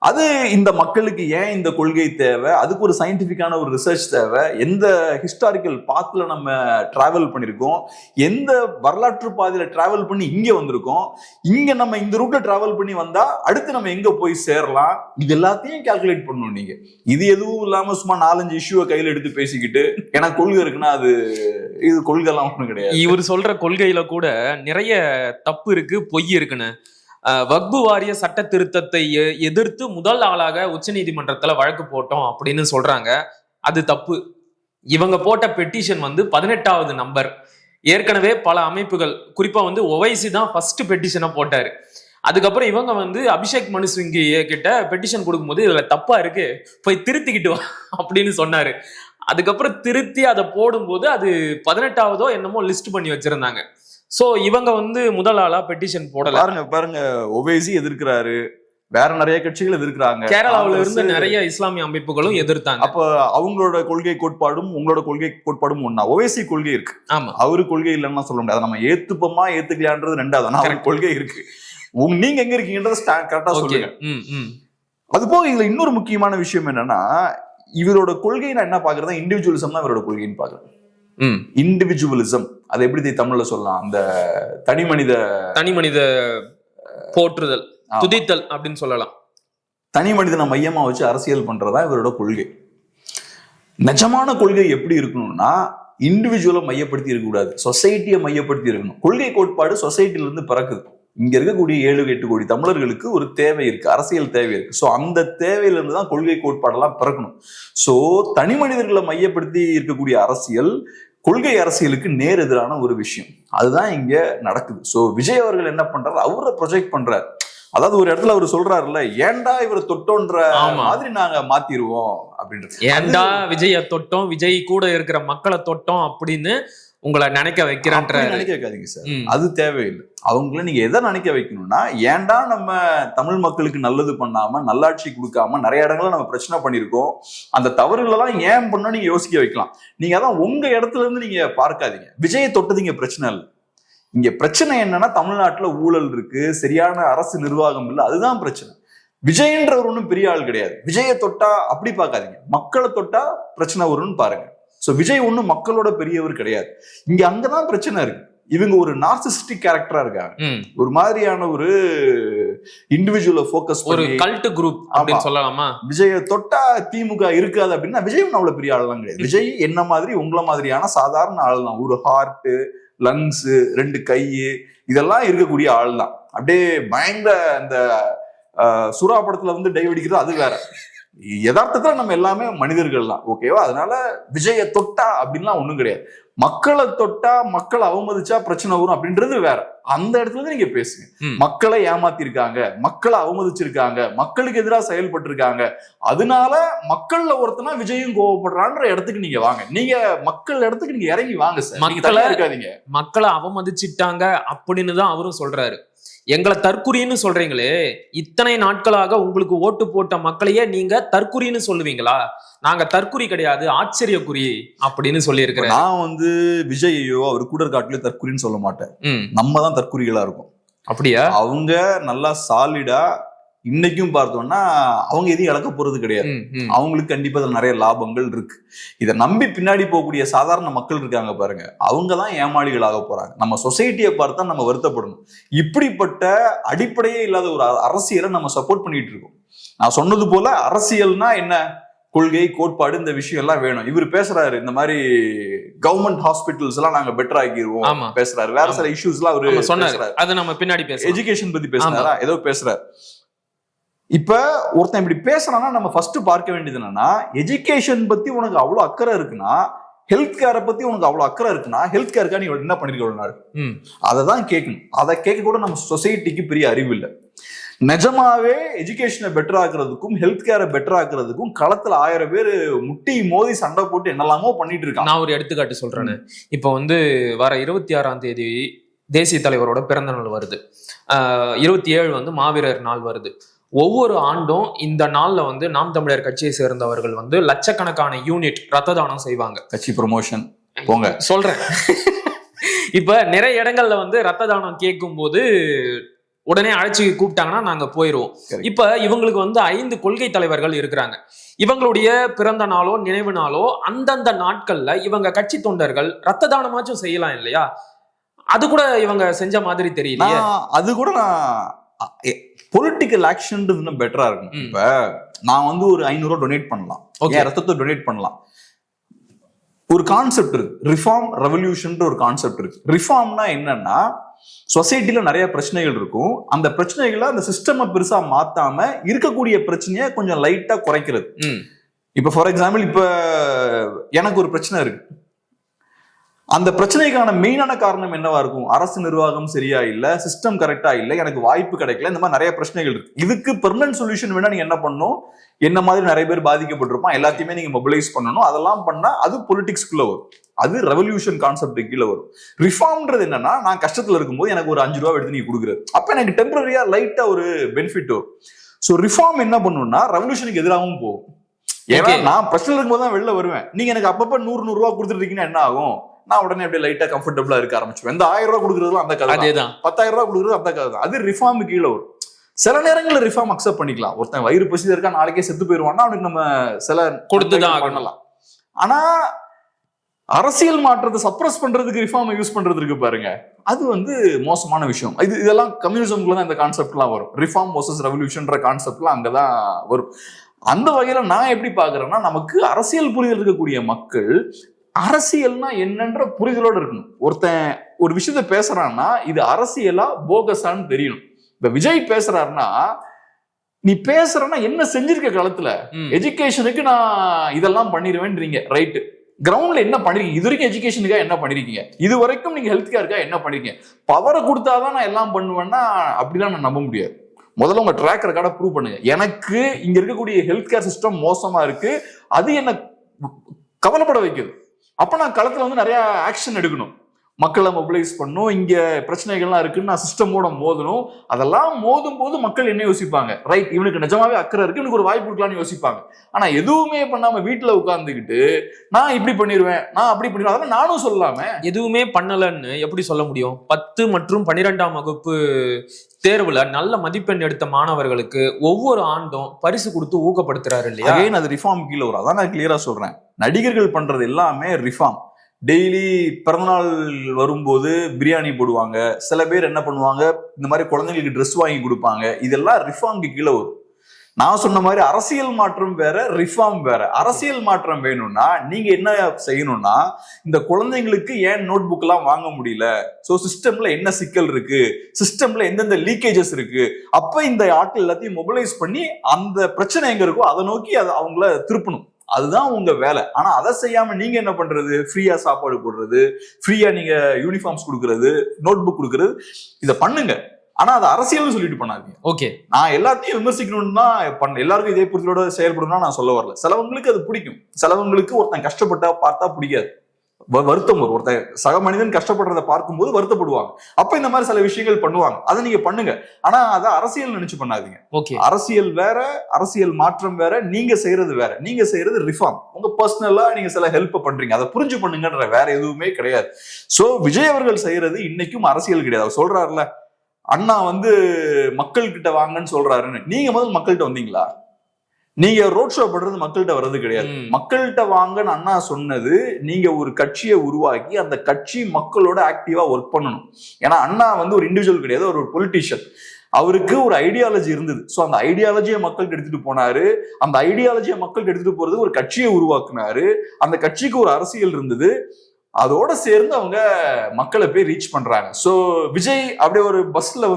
அது இந்த மக்களுக்கு ஏன் இந்த கொள்கை தேவை, அதுக்கு ஒரு சயின்டிபிக்கான ஒரு ரிசர்ச் தேவை, எந்த ஹிஸ்டாரிக்கல் பாத்துல நம்ம டிராவல் பண்ணிருக்கோம், எந்த வரலாற்று பாதையில டிராவல் பண்ணி இங்க வந்திருக்கோம், இங்க நம்ம இந்த ரூட்ல டிராவல் பண்ணி வந்தா அடுத்து நம்ம எங்க போய் சேரலாம், இது எல்லாத்தையும் கால்குலேட் பண்ணணும் நீங்க. இது எதுவும் இல்லாம சும்மா 4-5 இஷ்யூவை கையில எடுத்து பேசிக்கிட்டு எனக்கு கொள்கை இருக்குன்னா அது இது கொள்கை எல்லாம் ஒண்ணும் கிடையாது. இவர் சொல்ற கொள்கையில கூட நிறைய தப்பு இருக்கு, பொய் இருக்குன்னு. வக்பு வாரிய சட்ட திருத்தத்தை எதிர்த்து முதல் ஆளாக உச்சநீதிமன்றத்துல வழக்கு போட்டோம் அப்படின்னு சொல்றாங்க. அது தப்பு. இவங்க போட்ட பெட்டிஷன் 18வது நம்பர். ஏற்கனவே பல அமைப்புகள், குறிப்பா ஒவைசி தான் ஃபர்ஸ்ட் பெட்டிஷனை போட்டாரு. அதுக்கப்புறம் இவங்க அபிஷேக் மனு சிங்கி கிட்ட பெட்டிஷன் கொடுக்கும்போது இதுல தப்பா இருக்கு, போய் திருத்திக்கிட்டு வா அப்படின்னு சொன்னாரு. அதுக்கப்புறம் திருத்தி அதை போடும்போது அது 18வதோ என்னமோ லிஸ்ட் பண்ணி வச்சிருந்தாங்க. சோ இவங்க முதல் ஆளா பெட்டிஷன் போடல. பாருங்க ஒவைசி எதிர்க்கிறாரு, வேற நிறைய கட்சிகள் எதிர்க்கிறாங்க, கேரளாவில இருந்து நிறைய இஸ்லாமிய அமைப்புகளும் எதிர்த்தாங்க. அப்ப அவங்களோட கொள்கை கோட்பாடும் உங்களோட கொள்கை கோட்பாடும் ஒண்ணா? ஒவைசி கொள்கை இருக்கு, ஆமா, அவரு கொள்கை இல்லைன்னா சொல்ல முடியாது. நம்ம ஏத்துப்போமா ஏத்துக்கலான்றது ரெண்டாவது, ஆனா அவருக்கு கொள்கை இருக்கு. நீங்க எங்க இருக்கீங்கன்றது கரெக்டா சொல்லுங்க. அது போக இதுல இன்னொரு முக்கியமான விஷயம் என்னன்னா, இவரோட கொள்கை நான் என்ன பாக்குறதா, இண்டிவிஜுவலிசம் தான் இவரோட கொள்கைன்னு பாக்குறேன். இண்டிவிஜுவலிசம், அது எப்படி தமிழ்ல சொல்லலாம், அந்த தனி மனித போற்றுதல், துதித்தல் அப்படின்னு சொல்லலாம். தனி மனிதனை மையமா வச்சு அரசியல் பண்றதா இவரோட கொள்கை. நிஜமான கொள்கை எப்படி இருக்கணும்னா, இண்டிவிஜுவலை மையப்படுத்தி இருக்கக்கூடாது, சொசைட்டியை மையப்படுத்தி இருக்கணும். கொள்கை கோட்பாடு சொசைட்டில இருந்து பிறக்குது. இங்க இருக்கக்கூடிய 7-8 கோடி தமிழர்களுக்கு ஒரு தேவை இருக்கு, அரசியல் தேவை இருக்கு. சோ அந்த தேவையில இருந்து தான் கொள்கை கோட்பாடெல்லாம் பிறக்கணும். சோ தனி மனிதர்களை மையப்படுத்தி இருக்கக்கூடிய அரசியல் கொள்கை அரசியலுக்கு நேர் எதிரான ஒரு விஷயம். அதுதான் இங்க நடக்குது. சோ விஜய் அவர்கள் என்ன பண்றாரு, அவரை ப்ரொஜெக்ட் பண்றாரு. அதாவது ஒரு இடத்துல அவர் சொல்றாருல்ல, ஏன்டா இவரை தொட்டோன்ற மாதிரி நாங்க மாத்திருவோம் அப்படின்றது. ஏன்டா விஜய தொட்டோம், விஜய் கூட இருக்கிற மக்களை தொட்டோம் அப்படின்னு உங்களை நினைக்க வைக்கிறான்ற. நினைக்க வைக்காதீங்க சார், அது தேவையில்லை. அவங்கள நீங்க எதை நினைக்க வைக்கணும்னா, ஏன்டா நம்ம தமிழ் மக்களுக்கு நல்லது பண்ணாம, நல்லாட்சி கொடுக்காம நிறைய இடங்கள்ல நம்ம பிரச்சனை பண்ணிருக்கோம், அந்த தவறுகள் எல்லாம் ஏன் பண்ணோம் நீங்க யோசிக்க வைக்கலாம். நீங்க அதான் உங்க இடத்துல இருந்து நீங்க பார்க்காதீங்க. விஜயை தொட்டது இங்க பிரச்சனை இல்லை. இங்க பிரச்சனை என்னன்னா, தமிழ்நாட்டுல ஊழல் இருக்கு, சரியான அரசு நிர்வாகம் இல்லை, அதுதான் பிரச்சனை. விஜயன்றவர் ஒன்றும் பெரிய ஆள் கிடையாது. விஜயை தொட்டா அப்படி பார்க்காதீங்க, மக்களை தொட்டா பிரச்சனை வரும்னு பாருங்க. சோ விஜய் ஒன்னும் மக்களோட பெரியவர் கிடையாது. இங்க அங்கதான் பிரச்சனை இருக்கு. இவங்க ஒரு நார்சிஸ்டிக் கேரக்டரா இருக்காங்க, ஒரு மாதிரியான ஒரு இண்டிவிஜுவலை ஃபோக்கஸ் ஒரு கல்ட் குரூப் அப்படின்னு சொல்லலாமா. விஜய தொட்டா திமுக இருக்காது அப்படின்னா, விஜயும் அவ்வளவு பெரிய ஆள் தான் கிடையாது. விஜய் என்ன மாதிரி உங்களை மாதிரியான சாதாரண ஆள் தான். ஒரு ஹார்ட், லங்ஸ், 2 கை இதெல்லாம் இருக்கக்கூடிய ஆள் தான். அப்படியே பயங்கர இந்த சுறா படத்துல டை அடிக்கிறது அது வேற. யதார்த்தத்துல நம்ம எல்லாமே மனிதர்கள் தான், ஓகேவா? அதனால விஜய தொட்டா அப்படின்லாம் ஒண்ணும் கிடையாது. மக்களை தொட்டா, மக்களை அவமதிச்சா பிரச்சனை வரும் அப்படின்றது வேற. அந்த இடத்துல நீங்க பேசுங்க. மக்களை ஏமாத்திருக்காங்க, மக்களை அவமதிச்சிருக்காங்க, மக்களுக்கு எதிராக செயல்பட்டு இருக்காங்க, அதனால மக்கள்ல ஒருத்தனா விஜயும் கோவப்படுறான்ற இடத்துக்கு நீங்க வாங்க. நீங்க மக்கள் இடத்துக்கு நீங்க இறங்கி வாங்க சார். மக்களை இருக்காதீங்க. மக்களை அவமதிச்சிட்டாங்க அப்படின்னு தான் அவரும் சொல்றாரு. எங்களை தற்குறின்னு சொல்றீங்களே, இத்தனை நாட்களாக உங்களுக்கு ஓட்டு போட்ட மக்களையே நீங்க தற்குறின்னு சொல்லுவீங்களா? நாங்க தற்குறி கிடையாது, ஆச்சரியக்குறி அப்படின்னு சொல்லி இருக்கிறேன். நான் வந்து விஜயையோ அவர் கூட காட்டிலே தற்குறின்னு சொல்ல மாட்டேன். நம்ம தான் தற்குறிகளா இருக்கும். அப்படியா? அவங்க நல்லா சாலிடா இன்னைக்கும் பார்த்தோம்னா அவங்க எதையும் இழக்க போறது கிடையாது. அவங்களுக்கு கண்டிப்பா அதுல நிறைய லாபங்கள் இருக்கு. இதை நம்பி பின்னாடி போகக்கூடிய சாதாரண மக்கள் இருக்காங்க பாருங்க, அவங்கதான் ஏமாளிகளாக போறாங்க. நம்ம சொசைட்டியை பார்த்தா நம்ம வருத்தப்படணும். இப்படிப்பட்ட அடிப்படையே இல்லாத ஒரு அரசியலை நம்ம சப்போர்ட் பண்ணிட்டு இருக்கோம். நான் சொன்னது போல அரசியல்னா என்ன, கொள்கை கோட்பாடு இந்த விஷயம் எல்லாம் வேணும். இவர் பேசுறாரு இந்த மாதிரி கவர்மெண்ட் ஹாஸ்பிட்டல்ஸ் எல்லாம் நாங்க பெட்டர் ஆக்கிடுவோம் பேசுறாரு. வேற சில இஷ்யூஸ் எல்லாம் அவரு சொன்னாரு, அது நம்ம பின்னாடி பேசுறோம். எஜுகேஷன் பத்தி பேசுறாரா, ஏதோ பேசுறாரு. இப்ப ஒருத்தன் இப்படி பேசுறான்னா நம்ம ஃபர்ஸ்ட் பார்க்க வேண்டியது என்னன்னா, எஜுகேஷன் பத்தி உனக்கு அவ்வளவு அக்கறை இருக்குன்னா, ஹெல்த் கேரை பத்தி உனக்கு அவ்வளவு அக்கறை இருக்குன்னா, ஹெல்த் கேருக்கா நீ என்ன பண்ணிருக்க நாள், அதை தான் கேட்கணும். அதை கேட்க கூட நம்ம சொசைட்டிக்கு பெரிய அறிவு இல்லை. நிஜமாவே எஜுகேஷனை பெட்டர் ஆக்குறதுக்கும் ஹெல்த் கேரை பெட்டர் ஆக்குறதுக்கும் களத்துல 1000 பேர் முட்டி மோதி சண்டை போட்டு என்னெல்லாமோ பண்ணிட்டு இருக்காங்க. நான் ஒரு எடுத்துக்காட்டு சொல்றேன்னு, இப்ப வந்து வர 26ஆம் தேதி தேசிய தலைவரோட பிறந்த நாள் வருது, 27 வந்து மாவீரர் நாள் வருது. ஒவ்வொரு ஆண்டும் இந்த நாள்ல வந்து நாம் தமிழர் கட்சியை சேர்ந்தவர்கள் வந்து லட்சக்கணக்கான யூனிட் ரத்த தானம் செய்வாங்க. கட்சி ப்ரமோஷன் போங்க சொல்றேன். இப்ப நிறைய இடங்கள்ல வந்து ரத்த தானம் கேட்கும் போது உடனே அழைச்சி கூப்பிட்டாங்கன்னா நாங்க போயிருவோம். இப்ப இவங்களுக்கு வந்து 5 கொள்கை தலைவர்கள் இருக்கிறாங்க. இவங்களுடைய பிறந்த நாளோ நினைவு நாளோ அந்தந்த நாட்கள்ல இவங்க கட்சி தொண்டர்கள் ரத்த தானமாச்சும் செய்யலாம் இல்லையா? அது கூட இவங்க செஞ்ச மாதிரி தெரியல. அது கூட நான் பொலிட்டிக்கல் ஆக்ஷன் இன்னும் பெட்டரா இருக்கும். இப்ப நான் வந்து ஒரு 500 ரூபாய் டொனேட் பண்ணலாம், ரத்தத்தை டொனேட் பண்ணலாம். ஒரு கான்செப்ட் இருக்கு, ரிஃபார்ம் ரெவல்யூஷன் ஒரு கான்செப்ட் இருக்கு. ரிஃபார்ம்னா என்னன்னா, சொசைட்டில நிறைய பிரச்சனைகள் இருக்கும், அந்த பிரச்சனைகளை அந்த சிஸ்டம் பெருசா மாத்தாம இருக்கக்கூடிய பிரச்சனையை கொஞ்சம் லைட்டா குறைக்கிறது. இப்ப ஃபார் எக்ஸாம்பிள், இப்ப எனக்கு ஒரு பிரச்சனை இருக்கு, அந்த பிரச்சனைக்கான மெயினான காரணம் என்னவா இருக்கும்? அரசு நிர்வாகம் சரியா இல்ல, சிஸ்டம் கரெக்டா இல்ல, எனக்கு வாய்ப்பு கிடைக்கல, இந்த மாதிரி நிறைய பிரச்சனைகள் இருக்கு. இதுக்கு பெர்மனன்ட் சொல்யூஷன் வேணா நீங்க என்ன பண்ணணும், என்ன மாதிரி நிறைய பேர் பாதிக்கப்பட்டிருப்பான், எல்லாத்தையுமே நீங்க மொபிலைஸ் பண்ணணும். அதெல்லாம் பண்ணா அது பொலிட்டிக்ஸ்குள்ள வரும், அது ரெவல்யூஷன் கான்செப்ட் கீழே வரும். ரிஃபார்ம்ன்றது என்னன்னா, நான் கஷ்டத்துல இருக்கும்போது எனக்கு ஒரு 5 ரூபா எடுத்து நீங்க கொடுக்குறது, அப்ப எனக்கு டெம்பரரியா லைட்டா ஒரு பெனிஃபிட் வரும். ஸோ ரிஃபார்ம் என்ன பண்ணும்னா ரெவல்யூஷனுக்கு எதிராகவும் போகும். ஏன்னா நான் பிரச்சனை இருக்கும்போது தான் வெளில வருவேன், நீங்க எனக்கு அப்பப்ப 100 ரூபா கொடுத்துட்டு இருக்கீங்கன்னா என்ன ஆகும்? நான் உடனே அப்படியே லைட்டா கம்ஃபர்டபுளா இருக்க ஆரம்பிச்சுவேன். இந்த 1000 ரூபாய் கொடுக்குறதுலாம் அந்த கதை தான், 10,000 ரூபாய் கொடுக்குறது அந்த கதை தான். அது ரிஃபார்ம் கீழே வரும். சில நேரங்களில் ரிஃபார்ம் அக்செப்ட் பண்ணிக்கலாம். ஒருத்தன் வயிறு பசி இருக்கா, நாளைக்கே செத்து போயிருவான்னா அவனுக்கு நம்ம சில கொடுத்துதான் பண்ணலாம். ஆனா அரசியல் மாற்றத்தை சப்ரஸ் பண்றதுக்கு ரிஃபார்ம் யூஸ் பண்றது இருக்கு பாருங்க, அது வந்து மோசமான விஷயம். இதெல்லாம் கம்யூனிசம்குள்ள தான் இந்த கான்செப்ட்லாம் வரும். ரிஃபார்ம் வர்சஸ் ரெவல்யூஷன்ற கான்செப்ட்லாம் அங்கதான் வரும். அந்த வகையில நான் எப்படி பாக்குறேன்னா, நமக்கு அரசியல் புரிதல் இருக்கக்கூடிய மக்கள் அரசியல்னா என்னன்ற புரிதலோட இருக்கணும். ஒருத்தன் ஒரு விஷயத்த பேசுறான்னா இது அரசியலா போகஸான்னு தெரியணும். இப்ப விஜய் பேசுறாருன்னா, நீ பேசுறன்னா என்ன செஞ்சிருக்க களத்துல, எஜுகேஷனுக்கு நான் இதெல்லாம் பண்ணிடுவேன்றீங்க, ரைட்டு. கிரவுண்ட்ல என்ன பண்ணிருக்கீங்க? இது வரைக்கும் எஜுகேஷனுக்காக என்ன பண்ணிருக்கீங்க? இது வரைக்கும் நீங்க ஹெல்த் கேருக்காக என்ன பண்ணிருக்கீங்க? பவரை கொடுத்தாதான் நான் எல்லாம் பண்ணுவேன்னா அப்படிலாம் நான் நம்ப முடியாது. முதல்ல உங்க ட்ராக் ரெக்கார்டை ப்ரூவ் பண்ணுங்க. எனக்கு இங்க இருக்கக்கூடிய ஹெல்த் கேர் சிஸ்டம் மோசமா இருக்கு, அது என்ன கவலைப்பட வைக்குது. அப்ப நான் களத்துல வந்து நிறைய ஆக்ஷன் எடுக்கணும், மக்களை மொபிலைஸ் பண்ணணும். இங்க பிரச்சனைகள்லாம் இருக்குன்னு நான் சிஸ்டமோட மோதணும். அதெல்லாம் மோதும் போது மக்கள் என்ன யோசிப்பாங்க? ரைட், இவனுக்கு நிஜமாவே அக்கறை இருக்கு, இவனுக்கு ஒரு வாய்ப்பு கொடுக்கலாம்னு யோசிப்பாங்க. ஆனா எதுவுமே பண்ணாம வீட்டுல உட்கார்ந்துக்கிட்டு நான் இப்படி பண்ணிடுவேன், நான் அப்படி பண்ணிடுவேன், அதெல்லாம் நானும் சொல்லாம எதுவுமே பண்ணலன்னு எப்படி சொல்ல முடியும்? 10 மற்றும் 12ஆம் வகுப்பு தேர்வுல நல்ல மதிப்பெண் எடுத்த மாணவர்களுக்கு ஒவ்வொரு ஆண்டும் பரிசு கொடுத்து ஊக்கப்படுத்துறாரு இல்லையா? அது ரிஃபார்ம் கீழே வரும். அதான் நான் கிளியரா சொல்றேன். நடிகர்கள் பண்றது எல்லாமே ரிஃபார்ம். டெய்லி பிறந்தநாள் வரும்போது பிரியாணி போடுவாங்க, சில பேர் என்ன பண்ணுவாங்க, இந்த மாதிரி குழந்தைங்களுக்கு ட்ரெஸ் வாங்கி கொடுப்பாங்க. இதெல்லாம் ரிஃபார்ம்க்கு கீழே வரும். நான் சொன்ன மாதிரி அரசியல் மாற்றம் வேற, ரிஃபார்ம் வேற. அரசியல் மாற்றம் வேணும்னா நீங்க என்ன செய்யணும்னா, இந்த குழந்தைங்களுக்கு ஏன் நோட் புக் எல்லாம் வாங்க முடியல, சோ சிஸ்டம்ல என்ன சிக்கல் இருக்கு, சிஸ்டம்ல எந்தெந்த லீக்கேஜஸ் இருக்கு, அப்ப இந்த ஆட்கள் எல்லாத்தையும் மொபிலைஸ் பண்ணி அந்த பிரச்சனை எங்க இருக்கோ அதை நோக்கி அதை அவங்கள திருப்பணும். அதுதான் உங்க வேலை. ஆனா அதை செய்யாம நீங்க என்ன பண்றது? ஃப்ரீயா சாப்பாடு போடுறது, ஃப்ரீயா நீங்க யூனிஃபார்ம்ஸ் கொடுக்கறது, நோட் புக் கொடுக்கறது, இதை பண்ணுங்க. ஆனா அது அரசியல் சொல்லிட்டு பண்ணாதீங்க. ஓகே, நான் எல்லாத்தையும் விமர்சிக்கணும்னா பண்ண, எல்லாருக்கும் இதே புரிதலோட செயல்படணும்னா நான் சொல்ல வரல. சிலவங்களுக்கு அது பிடிக்கும், சிலவங்களுக்கு ஒருத்தன் கஷ்டப்பட்டா பார்த்தா பிடிக்காது. வருத்தம் வரும். ஒருத்தர் சக மனிதன் கஷ்டப்படுறத பார்க்கும்போது வருத்தப்படுவாங்க. அப்ப இந்த மாதிரி சில விஷயங்கள் பண்ணுவாங்க. அதை நீங்க பண்ணுங்க. ஆனா அதை அரசியல் நினைச்சு பண்ணாதீங்க. அரசியல் வேற, அரசியல் மாற்றம் வேற, நீங்க செய்யறது வேற. நீங்க செய்யறது ரிஃபார்ம். உங்க பர்சனலா நீங்க சில ஹெல்ப் பண்றீங்க, அதை புரிஞ்சு பண்ணுங்கன்ற வேற எதுவுமே கிடையாது. சோ விஜய் அவர்கள் செய்யறது இன்னைக்கும் அரசியல் கிடையாது. அவர் சொல்றாருல, அண்ணா மக்கள் கிட்ட வாங்கன்னு சொல்றாருன்னு. நீங்க முதல் மக்கள்கிட்ட வந்தீங்களா? நீங்க ரோட் ஷோ பண்றது மக்கள்கிட்ட வர்றது கிடையாது. மக்கள்கிட்ட வாங்கன்னு அண்ணா சொன்னது, நீங்க ஒரு கட்சியை உருவாக்கி அந்த கட்சி மக்களோட ஆக்டிவா ஒர்க் பண்ணணும். ஏன்னா அண்ணா ஒரு இண்டிவிஜுவல் கிடையாது, ஒரு பொலிட்டீஷியன். அவருக்கு ஒரு ஐடியாலஜி இருந்தது. சோ அந்த ஐடியாலஜியை மக்களுக்கு எடுத்துட்டு போனாரு. அந்த ஐடியாலஜியை மக்களுக்கு எடுத்துட்டு போறது ஒரு கட்சியை உருவாக்குனாரு. அந்த கட்சிக்கு ஒரு அரசியல் இருந்தது. அதோட சேர்ந்து அவங்க மக்களை போய் ரீச் பண்றாங்க. சோ விஜய் அப்படியே ஒரு பஸ்ல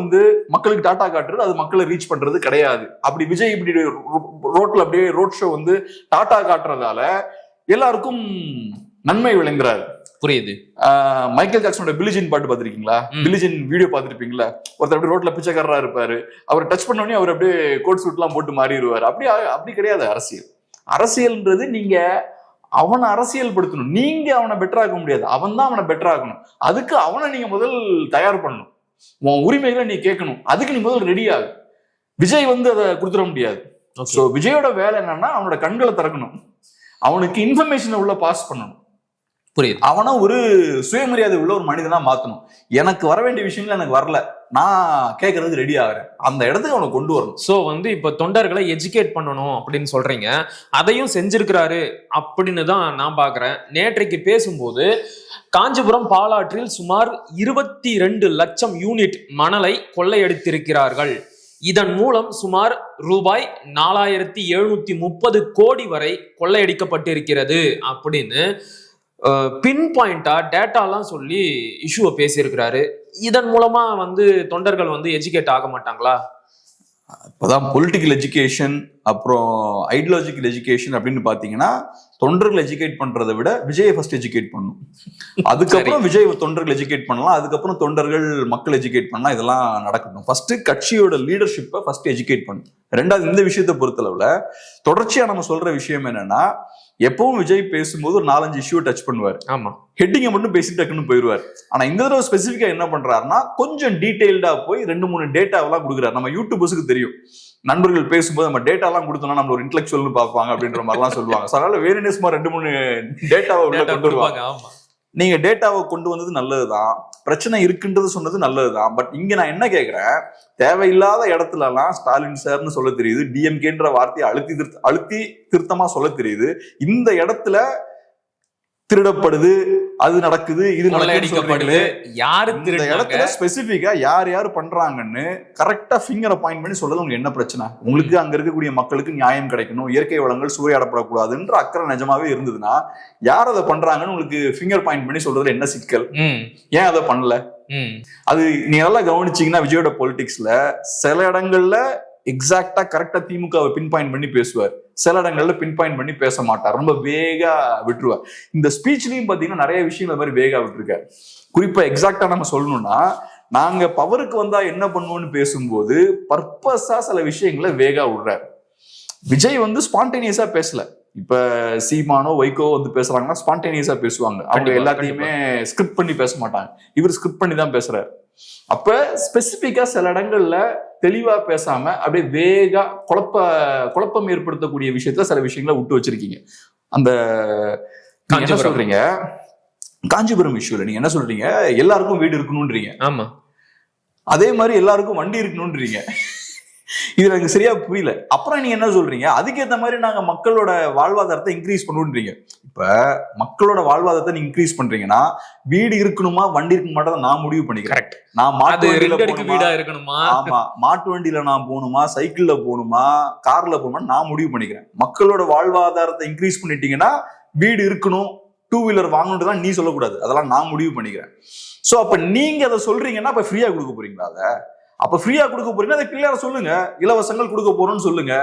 மக்களுக்கு டாட்டா காட்டுறது, அது மக்களை ரீச் பண்றது கிடையாது. அப்படி விஜய் இப்படி ரோட்ல அப்படியே ரோட் ஷோ டாட்டா காட்டுறதால எல்லாருக்கும் நன்மை விளைங்கிறாரு. புரியுது. மைக்கேல் ஜாக்சனோட பிலிஜின் பாட்டு பாத்திருக்கீங்களா? பிலிஜின் வீடியோ பாத்துருப்பீங்களா? ஒருத்தர் அப்படியே ரோட்ல பிச்சைக்காரரா இருப்பாரு. அவர் டச் பண்ண உடனே அவர் அப்படியே கோட் சூட் எல்லாம் போட்டு மாறிடுவாரு. அப்படி கிடையாது அரசியல். அரசியல்ன்றது நீங்க அவனை அரசியல் படுத்தணும். நீங்க அவனை பெட்டராக்க முடியாது, அவன் தான் அவனை பெட்டராக்கணும். அதுக்கு அவனை நீங்க முதல் தயார் பண்ணணும். உன் உரிமைகளை நீ கேட்கணும். அதுக்கு நீ முதல் ரெடி ஆகு. விஜய் அதை கொடுத்துட முடியாது. சோ விஜயோட வேலை என்னன்னா, அவனோட கண்களை திறக்கணும், அவனுக்கு இன்ஃபர்மேஷனை உள்ள பாஸ் பண்ணணும். புரியுது. அவனை ஒரு சுயமரியாதை உள்ள ஒரு மனிதனா மாத்தணும். எனக்கு வர வேண்டிய விஷயங்கள் எனக்கு வரல, நான் கேட்கறதுக்கு ரெடி ஆகிறேன், அந்த இடத்துக்கு அவனை கொண்டு வரணும். சோ இப்ப தொண்டர்களை எஜுகேட் பண்ணணும் அப்படின்னு சொல்றீங்க. அதையும் செஞ்சிருக்கிறாரு அப்படின்னு தான் நான் பாக்குறேன். நேற்றைக்கு பேசும்போது காஞ்சிபுரம் பாலாற்றில் சுமார் 22 லட்சம் யூனிட் மணலை கொள்ளையடித்திருக்கிறார்கள். இதன் மூலம் சுமார் ரூபாய் 4730 கோடி வரை கொள்ளையடிக்கப்பட்டிருக்கிறது அப்படின்னு பின் பாயிண்டா டேட்டாலாம் சொல்லி இஷ்யூவை பேசியிருக்கிறாரு. இதன் மூலமா தொண்டர்கள் எஜுகேட் ஆக மாட்டாங்களா? இப்போதான் பொலிட்டிக்கல் எஜுகேஷன் அப்புறம் ஐடியாலஜிக்கல் எஜுகேஷன் அப்படின்னு பாத்தீங்கன்னா, தொண்டர்கள் எஜுகேட் பண்றதை விட விஜயை ஃபர்ஸ்ட் எஜுகேட் பண்ணணும். அதுக்கப்புறம் விஜய் தொண்டர்கள் எஜுகேட் பண்ணலாம். அதுக்கப்புறம் தொண்டர்கள் மக்கள் எஜுகேட் பண்ணலாம். இதெல்லாம் நடக்கணும். ஃபர்ஸ்ட் கட்சியோட லீடர்ஷிப்பை ஃபர்ஸ்ட் எஜுகேட் பண்ணணும். ரெண்டாவது, இந்த விஷயத்தை பொறுத்தளவுல தொடர்ச்சியா நம்ம சொல்ற விஷயம் என்னன்னா, எப்பவும் விஜய் பேசும்போது ஒரு 4-5 இஷ்யூ டச் பண்ணுவார். ஆமா, ஹெட்டிங்கை மட்டும் பேசிட்டு டக்குன்னு போயிடுவார். ஆனா இந்த தடவை ஸ்பெசிஃபிக்கா என்ன பண்றாருன்னா, கொஞ்சம் டீடைல்டா போய் 2-3 டேட்டாவெல்லாம் கொடுக்குறாரு. நம்ம யூடியூபர்ஸுக்கு தெரியும், நண்பர்கள் பேசும்போது நம்ம டேட்டா எல்லாம் கொடுத்தோம்னா நம்ம ஒரு இன்டெலெக்சுவல்னு பார்ப்பாங்க அப்படின்ற மாதிரிலாம் சொல்லுவாங்க. அதனால வேணுனே சும்மா 2-3 டேட்டாவை உள்ள கொண்டு வருவாங்க. நீங்க டேட்டாவை கொண்டு வந்தது நல்லதுதான், பிரச்சனை இருக்குன்றது சொன்னது நல்லதுதான். பட் இங்க நான் என்ன கேட்கிறேன், தேவையில்லாத இடத்துல எல்லாம் ஸ்டாலின் சார்னு சொல்ல தெரியுது, டிஎம்கேன்ற வார்த்தையை அழுத்தி திருத்தமா சொல்ல தெரியுது. இந்த இடத்துல திருடப்படுது, அது நடக்குது, இது நடக்குது, யாரு இந்த இடத்துல ஸ்பெசிபிக்கா யார் யார் பண்றாங்கன்னு கரெக்டா ஃபிங்கரை பாயிண்ட் பண்ணி சொல்றது உங்களுக்கு என்ன பிரச்சனை? உங்களுக்கு அங்க இருக்கக்கூடிய மக்களுக்கு நியாயம் கிடைக்கணும், இயற்கை வளங்கள் சூறையாடப்படக்கூடாதுன்ற அக்கறை நிஜமாவே இருந்ததுன்னா, யார் அதை பண்றாங்கன்னு உங்களுக்கு ஃபிங்கர் பாயிண்ட் பண்ணி சொல்றதுல என்ன சிக்கல்? ஏன் அதை பண்ணல? அது நீங்க நல்லா கவனிச்சீங்கன்னா, விஜயோட பொலிட்டிக்ஸ்ல சில இடங்கள்ல எக்ஸாக்டா கரெக்டா திமுகவை பின் பாயிண்ட் பண்ணி பேசுவார், சில இடங்கள்ல பின் பாயிண்ட் பண்ணி பேச மாட்டார், ரொம்ப வேகா விட்டுருவார். இந்த ஸ்பீச்லயும் பாத்தீங்கன்னா நிறைய விஷயங்கள் மாதிரி வேகா விட்டுருக்காரு. குறிப்பா எக்ஸாக்டா நம்ம சொல்லணும்னா, நாங்க பவருக்கு வந்தா என்ன பண்ணுவோம்னு பேசும்போது பர்பஸா சில விஷயங்களை வேகா விடுறாரு. விஜய் ஸ்பான்டேனியஸா பேசல. இப்ப சீமானோ வைகோ பேசுறாங்கன்னா ஸ்பான்டேனியஸா பேசுவாங்க. அவங்க எல்லாத்தையுமே ஸ்கிரிப்ட் பண்ணி பேச மாட்டாங்க. இவர் ஸ்கிரிப்ட் பண்ணி தான் பேசுறாரு. அப்ப ஸ்பெசிபிக்கா சில இடங்கள்ல தெளிவா பேசாம அப்படியே வேகா குழப்பம் ஏற்படுத்தக்கூடிய விஷயத்துல சில விஷயங்களை விட்டு வச்சிருக்கீங்க. அந்த என்ன சொல்றீங்க, காஞ்சிபுரம் இஷ்யூல நீங்க என்ன சொல்றீங்க, எல்லாருக்கும் வீடு இருக்கணும்ன்றீங்க. ஆமா, அதே மாதிரி எல்லாருக்கும் வண்டி இருக்கணும்ன்றீங்க. இது எனக்கு சரியா புரியல. அப்புறம் நீங்க என்ன சொல்றீங்க, அதுக்கேற்ற மாதிரி நாங்க மக்களோட வாழ்வாதாரத்தை இன்க்ரீஸ் பண்ணுன்றீங்க. இப்ப மக்களோட வாழ்வாதாரத்தை நீங்க இன்க்ரீஸ் பண்றீங்கன்னா, வீடு இருக்கணுமா வண்டி இருக்க மாட்டேன் நான் முடிவு பண்ணிக்கிறேன். நான் மாட்டு வண்டியில நான் போகணுமா, சைக்கிள்ல போகணுமா, கார்ல போகணுமா நான் முடிவு பண்ணிக்கிறேன். மக்களோட வாழ்வாதாரத்தை இன்க்ரீஸ் பண்ணிட்டீங்கன்னா வீடு இருக்கணும், 2 வீலர் வாங்கணுன்றதான் நீ சொல்லக்கூடாது, அதெல்லாம் நான் முடிவு பண்ணிக்கிறேன். சோ அப்ப நீங்க அதை சொல்றீங்கன்னா அப்ப ஃப்ரீயா கொடுக்க போறீங்களா? அப்ப ஃப்ரீயா கொடுக்க போறீங்கன்னா அதை கிளியரா சொல்லுங்க, இலவசங்கள் கொடுக்க போறோம்னு சொல்லுங்க.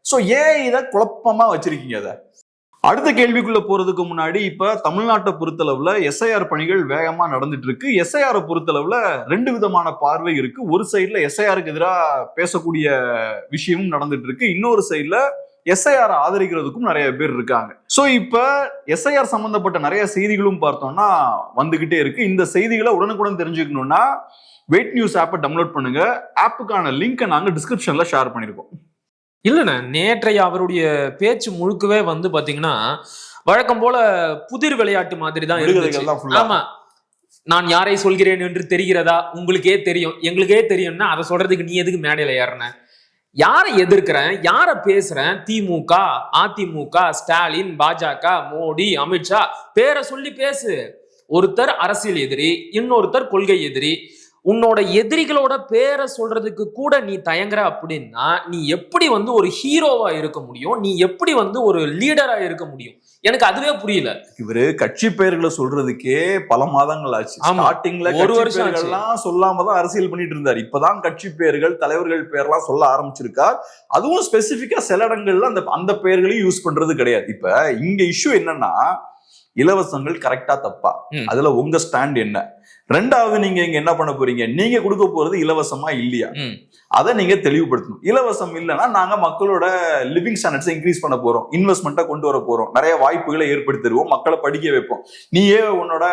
சோ ஏன் இதை குழப்பமா வச்சிருக்கீங்க? அதை அடுத்த கேள்விக்குள்ள போறதுக்கு முன்னாடி, இப்ப தமிழ்நாட்டை பொறுத்தளவுல எஸ்ஐஆர் பணிகள் வேகமா நடந்துட்டு இருக்கு. எஸ்ஐஆரை பொறுத்தளவுல 2 விதமான பார்வை இருக்கு. ஒரு சைட்ல எஸ்ஐஆருக்கு எதிராக பேசக்கூடிய விஷயமும் நடந்துட்டு இருக்கு, இன்னொரு சைட்ல எஸ்ஐஆர் ஆதரிக்கிறதுக்கும் நிறைய பேர் இருக்காங்க. சோ இப்ப எஸ்ஐஆர் சம்பந்தப்பட்ட நிறைய செய்திகளும் பார்த்தோம்னா வந்துகிட்டே இருக்கு. இந்த செய்திகளை உடனுக்குடன் தெரிஞ்சுக்கணும்னா வெயிட் நியூஸ் ஆப்பை டவுன்லோட் பண்ணுங்க. ஆப்புக்கான லிங்கை நாங்க டிஸ்கிரிப்ஷன்ல ஷேர் பண்ணிருக்கோம். இல்லண்ணா, நேற்றைய அவருடைய பேச்சு முழுக்கவே வந்து பாத்தீங்கன்னா வழக்கம் போல புதிர் விளையாட்டு மாதிரி தான் இருந்துச்சு. ஆமா, நான் யாரை சொல்கிறேன் என்று தெரிகிறதா, உங்களுக்கே தெரியும், எங்களுக்கே தெரியும்னா அதை சொல்றதுக்கு நீ எதுக்கு மேடையில ஏறின? யாரை எதிர்க்கிறேன், யாரை பேசுறேன்? திமுக, அதிமுக, ஸ்டாலின், பாஜக, மோடி, அமித்ஷா பேரை சொல்லி பேசு. ஒருத்தர் அரசியல் எதிரி, இன்னொருத்தர் கொள்கை எதிரி. உன்னோட எதிரிகளோட பேரை சொல்றதுக்கு கூட நீ தயங்குற அப்படின்னா நீ எப்படி வந்து ஒரு ஹீரோவா இருக்க முடியும்? நீ எப்படி வந்து ஒரு லீடரா இருக்க முடியும்? எனக்கு அதுவே புரியல. இவரு கட்சி பெயர்களை சொல்றதுக்கே பல மாதங்கள் ஆச்சு. ஸ்டார்டிங்ல ஒரு வருஷம் எல்லாம் சொல்லாம தான் அரசியல் பண்ணிட்டு இருந்தாரு. இப்பதான் கட்சி பெயர்கள், தலைவர்கள் பெயர்லாம் சொல்ல ஆரம்பிச்சிருக்கார். அதுவும் ஸ்பெசிபிக்கா சில இடங்கள்ல அந்த பெயர்களையும் யூஸ் பண்றது கிடையாது. இப்ப இங்க இஷ்யூ என்னன்னா, இலவசங்கள் கரெக்டா தப்பா, அதுல உங்க ஸ்டாண்ட் என்ன? ரெண்டாவது, நீங்க இங்க என்ன பண்ண போறீங்க? நீங்க கொடுக்க போறது இலவசமா இல்லையா, அதை நீங்க தெளிவுபடுத்தணும். இலவசம் இல்லைன்னா நாங்க மக்களோட லிவிங் ஸ்டாண்டர்ட்ஸை இன்க்ரீஸ் பண்ண போறோம், இன்வெஸ்ட்மெண்ட்டை கொண்டு வர போறோம், நிறைய வாய்ப்புகளை ஏற்படுத்தி தருவோம், மக்களை படிக்க வைப்போம். நீயே உன்னோட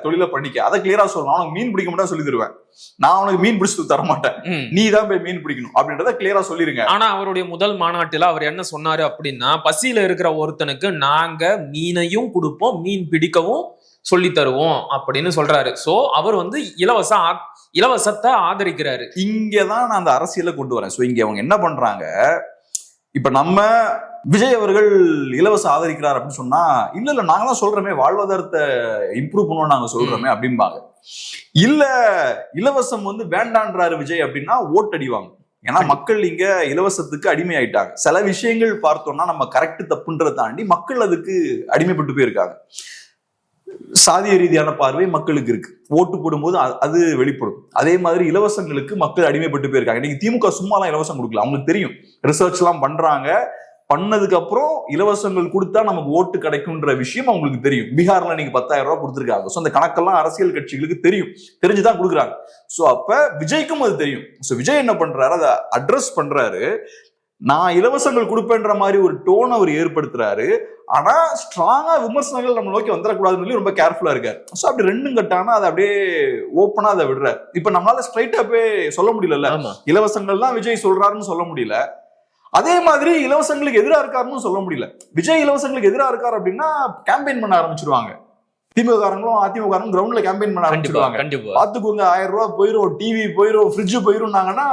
தொழிலை பண்ணிக்க, அதை கிளியரா சொல்லணும். அவனுக்கு மீன் பிடிக்க மட்டும் சொல்லி தருவேன், நான் அவனுக்கு மீன் பிடிச்சு தர மாட்டேன், நீ தான் போய் மீன் பிடிக்கணும் அப்படின்றத கிளியரா சொல்லிருங்க. ஆனா அவருடைய முதல் மாநாட்டுல அவர் என்ன சொன்னாரு அப்படின்னா, பசியில இருக்கிற ஒருத்தனுக்கு நாங்க மீனையும் கொடுப்போம், மீன் பிடிக்கவும் சொல்லி தருவோம் அப்படின்னு சொல்றாரு. சோ அவர் வந்து இலவசத்தை ஆதரிக்கிறாரு. இங்கதான் நான் அந்த அரசியலை கொண்டு வரேன். சோ இங்க அவங்க என்ன பண்றாங்க, இப்ப நம்ம விஜய் அவர்கள் இலவசம் ஆதரிக்கிறார் அப்படின்னு சொன்னா, இல்ல நாங்க தான் சொல்றோமே வாழ்வாதாரத்தை இம்ப்ரூவ் பண்ணுவோம் நாங்க சொல்றோமே அப்படிம்பாங்க. இல்ல இலவசம் வந்து வேண்டான்றாரு விஜய் அப்படின்னா ஓட்டடிவாங்க. ஏன்னா மக்கள் இங்க இலவசத்துக்கு அடிமை ஆயிட்டாங்க. சில விஷயங்கள் பார்த்தோம்னா நம்ம கரெக்ட் தப்புன்றதை தாண்டி மக்கள் அதுக்கு அடிமைப்பட்டு போயிருக்காங்க. சாதிய ரீதியான பார்வை மக்களுக்கு இருக்கு, ஓட்டு போடும்போது அது வெளிப்படும். அதே மாதிரி இலவசங்களுக்கு மக்கள் அடிமைப்பட்டு போயிருக்காங்க. இன்னைக்கு திமுக சும்மாலாம் இலவசம் கொடுக்கல, அவங்களுக்கு தெரியும், ரிசர்ச் எல்லாம் பண்றாங்க. பண்ணதுக்கு அப்புறம் இலவசங்கள் கொடுத்தா நமக்கு ஓட்டு கிடைக்கும்ன்ற விஷயம் அவங்களுக்கு தெரியும். பீகார்ல நீங்க 10,000 ரூபாய் கொடுத்துருக்காங்க. ஸோ அந்த கணக்கெல்லாம் அரசியல் கட்சிகளுக்கு தெரியும், தெரிஞ்சுதான் கொடுக்குறாங்க. ஸோ அப்ப விஜய்க்கும் அது தெரியும். ஸோ விஜய் என்ன பண்றாரு, அதை அட்ரஸ் பண்றாரு. நான் இலவசங்கள் கொடுப்பேன்ற மாதிரி ஒரு டோன் அவர் ஏற்படுத்துறாரு. ஆனா ஸ்ட்ராங்கா விமர்சனங்கள் நம்ம நோக்கி வந்துடக்கூடாதுன்னு ரொம்ப கேர்ஃபுல்லா இருக்காரு. ஸோ அப்படி ரெண்டும் கட்டானா அதை அப்படியே ஓப்பனா அதை விடுறாரு. இப்ப நம்மளால ஸ்ட்ரைட்டா போய் சொல்ல முடியல, இலவசங்கள் தான் விஜய் சொல்றாருன்னு சொல்ல முடியல. அதே மாதிரி இலவசங்களுக்கு எதிராக இருக்காருன்னு சொல்ல முடியல. விஜய் இலவசங்களுக்கு எதிராக இருக்காரு அப்படின்னா கேம்பெயின் பண்ண ஆரம்பிச்சிருவாங்க. திமுக காரங்களும் அதிமுக கிரவுண்ட்ல கேம்பெயின் பண்ண ஆரம்பிச்சிருவாங்க. பாத்துக்கோங்க, 1000 ரூபாய் போயிரும், டிவி போயிரும், ஃப்ரிட்ஜ் போயிரும்னாங்கன்னா